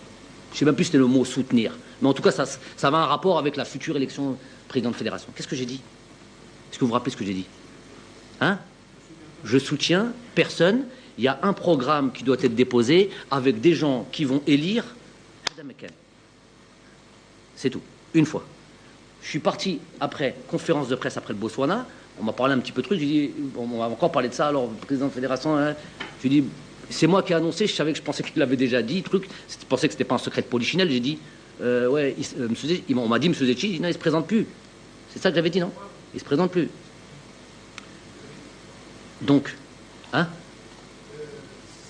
Speaker 2: ne sais même plus si c'était le mot soutenir. Mais en tout cas, ça a un rapport avec la future élection président de fédération. Qu'est-ce que j'ai dit? Est-ce que vous vous rappelez ce que j'ai dit? Hein? Je soutiens personne. Il y a un programme qui doit être déposé avec des gens qui vont élire. C'est tout. Une fois. Je suis parti après, conférence de presse après le Botswana. On m'a parlé un petit peu de trucs. J'ai dit, on m'a encore parlé de ça. Alors, le président de la fédération, hein, je lui ai dit, c'est moi qui ai annoncé. Je pensais qu'il l'avait déjà dit. Truc. Je pensais que c'était pas un secret de polichinelle. J'ai dit, ouais, on m'a dit, M. Zetchi, non, il se présente plus. C'est ça que j'avais dit, non? Il se présente plus. Donc, hein?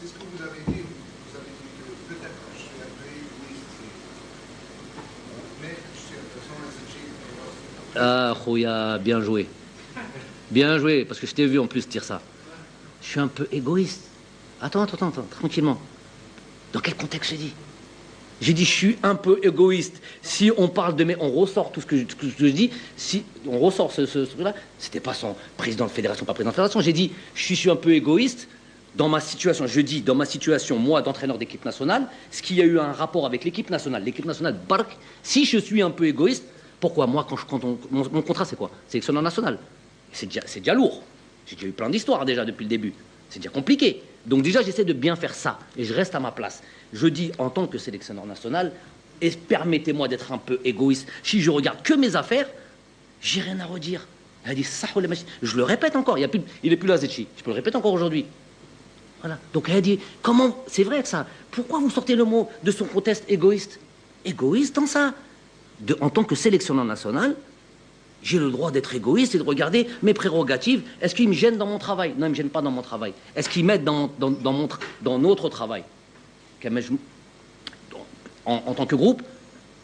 Speaker 16: C'est ce que vous avez dit. Vous avez dit que peut-être je suis un peu égoïste, mais je suis de toute façon
Speaker 2: Ah, Khouya, bien joué. Bien joué, parce que je t'ai vu en plus dire ça. Je suis un peu égoïste. Attends, tranquillement. Dans quel contexte j'ai dit? J'ai dit, je suis un peu égoïste. Si on parle de... On ressort tout ce que je dis. Si on ressort ce truc-là, c'était pas son président de fédération, pas président de fédération. J'ai dit, je suis un peu égoïste dans ma situation. Je dis, dans ma situation, moi, d'entraîneur d'équipe nationale, ce qui a eu un rapport avec l'équipe nationale Bark, si je suis un peu égoïste, pourquoi moi, mon contrat, c'est quoi? Sélectionneur national. C'est déjà lourd. J'ai déjà eu plein d'histoires déjà depuis le début. C'est déjà compliqué. Donc déjà, j'essaie de bien faire ça. Et je reste à ma place. Je dis, en tant que sélectionneur national, et permettez-moi d'être un peu égoïste, si je regarde que mes affaires, j'ai rien à redire. Elle a dit, ça, je le répète encore. Il n'est plus là, Zetchi. Je peux le répéter encore aujourd'hui. Voilà. Donc elle a dit, comment, c'est vrai que ça, pourquoi vous sortez le mot de son contexte égoïste? Égoïste dans ça. En tant que sélectionneur national, j'ai le droit d'être égoïste et de regarder mes prérogatives. Est-ce qu'ils me gênent dans mon travail? Non, ils ne me gênent pas dans mon travail. Est-ce qu'ils m'aident dans notre travail? En tant que groupe,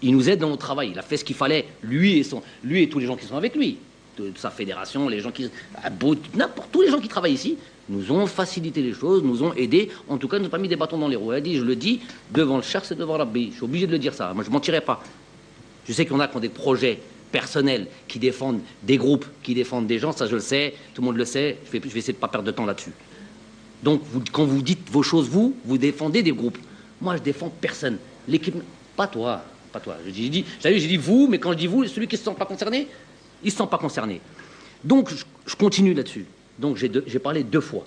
Speaker 2: il nous aide dans notre travail. Il a fait ce qu'il fallait, lui et tous les gens qui sont avec lui, de sa fédération, les gens n'importe, tous les gens qui travaillent ici, nous ont facilité les choses, nous ont aidés. En tout cas, nous n'ont pas mis des bâtons dans les roues. Elle dit, je le dis, devant le char, c'est devant Rabbi. Je suis obligé de le dire ça. Moi, je ne mentirai pas. Je sais qu'il y en a qui ont des projets personnels, qui défendent des groupes, qui défendent des gens, ça je le sais, tout le monde le sait, je vais essayer de ne pas perdre de temps là-dessus. Donc, quand vous dites vos choses, vous défendez des groupes. Moi, je défends personne. L'équipe, pas toi. J'ai dit vous, mais quand je dis vous, celui qui ne se sent pas concerné, il ne se sent pas concerné. Donc, je continue là-dessus. Donc, j'ai parlé 2 fois.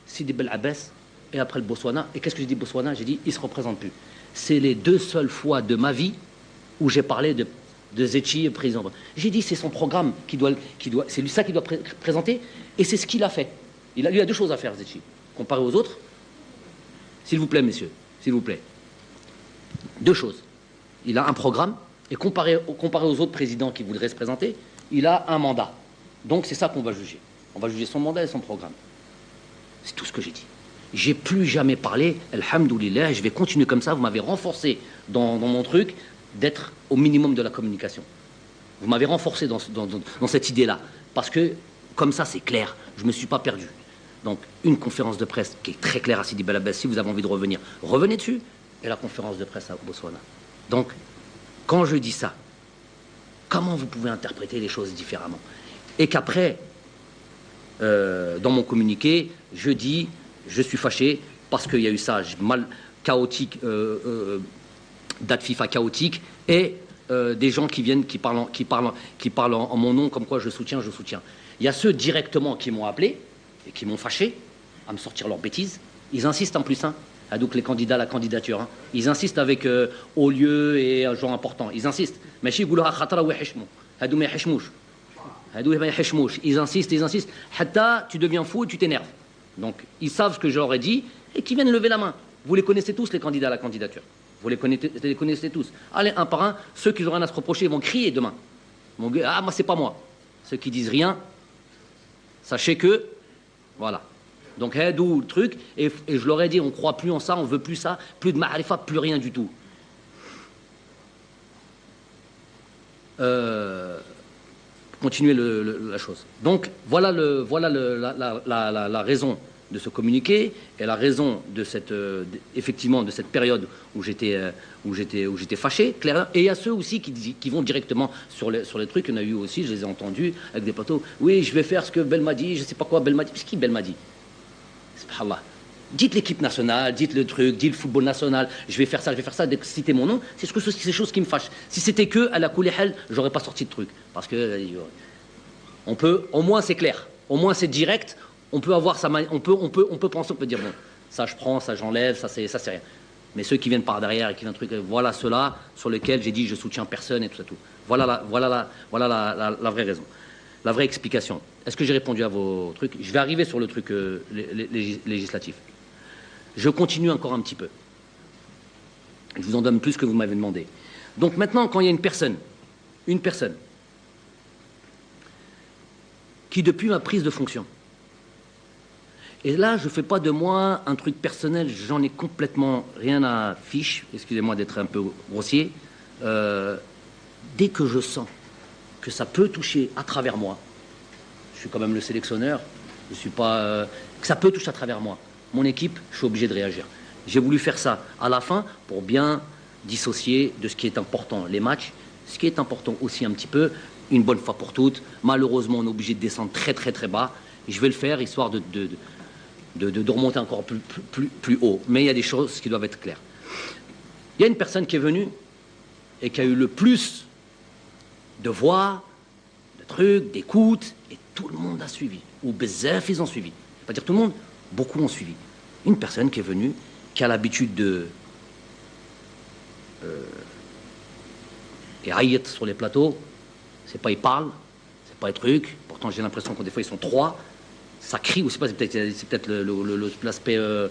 Speaker 2: Sidi Bel Abbès et après le Botswana. Et qu'est-ce que j'ai dit Botswana? J'ai dit, il ne se représente plus. C'est les 2 seules fois de ma vie où j'ai parlé de Zetchi, président. J'ai dit, c'est son programme c'est ça qu'il doit présenter, et c'est ce qu'il a fait. Il a 2 choses à faire, Zetchi. Comparé aux autres, s'il vous plaît, messieurs, s'il vous plaît. 2 choses. Il a un programme, et comparé aux autres présidents qui voudraient se présenter, il a un mandat. Donc c'est ça qu'on va juger. On va juger son mandat et son programme. C'est tout ce que j'ai dit. J'ai plus jamais parlé, alhamdoulilah, et je vais continuer comme ça. Vous m'avez renforcé dans mon truc d'être au minimum de la communication. Vous m'avez renforcé dans cette idée-là. Parce que, comme ça, c'est clair. Je ne me suis pas perdu. Donc, une conférence de presse qui est très claire à Sidi Bel Abbès. Si vous avez envie de revenir, revenez dessus. Et la conférence de presse à Botswana. Donc, quand je dis ça, comment vous pouvez interpréter les choses différemment? Et qu'après, dans mon communiqué, je dis, je suis fâché parce qu'il y a eu ça, chaotique, date FIFA chaotique, et des gens qui viennent, qui parlent en mon nom, comme quoi je soutiens. Il y a ceux directement qui m'ont appelé et qui m'ont fâché à me sortir leurs bêtises. Ils insistent en plus, hein. donc les candidats à la candidature, hein. Ils insistent avec haut lieu et un genre important. Ils insistent. ماشي يقولوها خطرة ويحشموا. هادو ما يحشموش. هادو ما يحشموش. Ils insistent. حتى tu deviens fou et tu t'énerves. Donc ils savent ce que je leur ai dit et qui viennent lever la main. Vous les connaissez tous les candidats à la candidature. Vous les connaissez tous. Allez un par un. Ceux qui n'ont rien à se reprocher vont crier demain. Mon gars, moi c'est pas moi. Ceux qui disent rien, sachez que voilà. Donc, d'où le truc, et je leur ai dit, on ne croit plus en ça, on ne veut plus ça, plus de ma'arifa, plus rien du tout. Continuer la chose. Donc, voilà la raison de ce communiqué et la raison de cette, effectivement, de cette période où j'étais fâché, clair. Et il y a ceux aussi qui vont directement sur les trucs. Il y en a eu aussi, je les ai entendus avec des plateaux. Oui, je vais faire ce que Belmadi, je ne sais pas quoi Belmadi. C'est qui Belmadi? Subhanallah. Dites l'équipe nationale, dites le truc, dites le football national, je vais faire ça, citez mon nom, c'est ces choses qui me fâchent. Si c'était que à la Koulihel, j'aurais pas sorti de truc. Parce que on peut, au moins c'est clair, au moins c'est direct, on peut avoir ça, on peut penser, on peut dire bon, ça je prends, ça j'enlève, ça c'est rien. Mais ceux qui viennent par derrière et qui viennent truc, voilà ceux-là sur lesquels j'ai dit je soutiens personne et tout ça tout. Voilà la vraie raison. La vraie explication. Est-ce que j'ai répondu à vos trucs? Je vais arriver sur le truc législatif. Je continue encore un petit peu. Je vous en donne plus que vous m'avez demandé. Donc maintenant, quand il y a une personne qui, depuis ma prise de fonction, et là, je ne fais pas de moi un truc personnel, j'en ai complètement rien à fiche, excusez-moi d'être un peu grossier, dès que je sens que ça peut toucher à travers moi, je suis quand même le sélectionneur, je suis pas, que ça peut toucher à travers moi, mon équipe, je suis obligé de réagir. J'ai voulu faire ça à la fin pour bien dissocier de ce qui est important, les matchs, ce qui est important aussi un petit peu, une bonne fois pour toutes. Malheureusement, on est obligé de descendre très très très bas. Et je vais le faire histoire de remonter encore plus haut. Mais il y a des choses qui doivent être claires. Il y a une personne qui est venue et qui a eu le plus de voix, de trucs, d'écoute, et tout le monde a suivi. Ou bezef, ils ont suivi. Je ne vais pas dire tout le monde, beaucoup ont suivi. Une personne qui est venue, qui a l'habitude de et sur les plateaux, c'est pas ils parlent, c'est pas les trucs. Pourtant j'ai l'impression que des fois ils sont trois, ça crie ou c'est pas, c'est peut-être l'aspect, je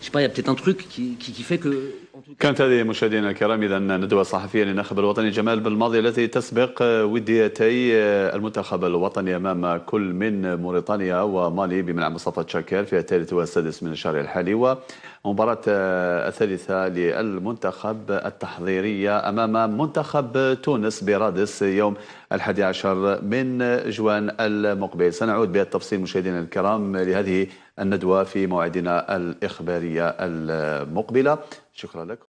Speaker 2: sais pas, il y a peut-être un truc qui fait que.
Speaker 4: كانت هذه مشاهدينا الكرام اذا ندوه صحفيه للناخب الوطني جمال بالماضي التي تسبق وديتي المنتخب الوطني امام كل من موريتانيا ومالي بملعب مصطفى تشاكر في الثالث والسادس من الشهر الحالي، ومباراة الثالثة للمنتخب التحضيرية أمام منتخب تونس برادس يوم 11 من جوان المقبل. سنعود بالتفصيل مشاهدينا الكرام لهذه الندوة في موعدنا الإخبارية المقبلة. شكرا لكم.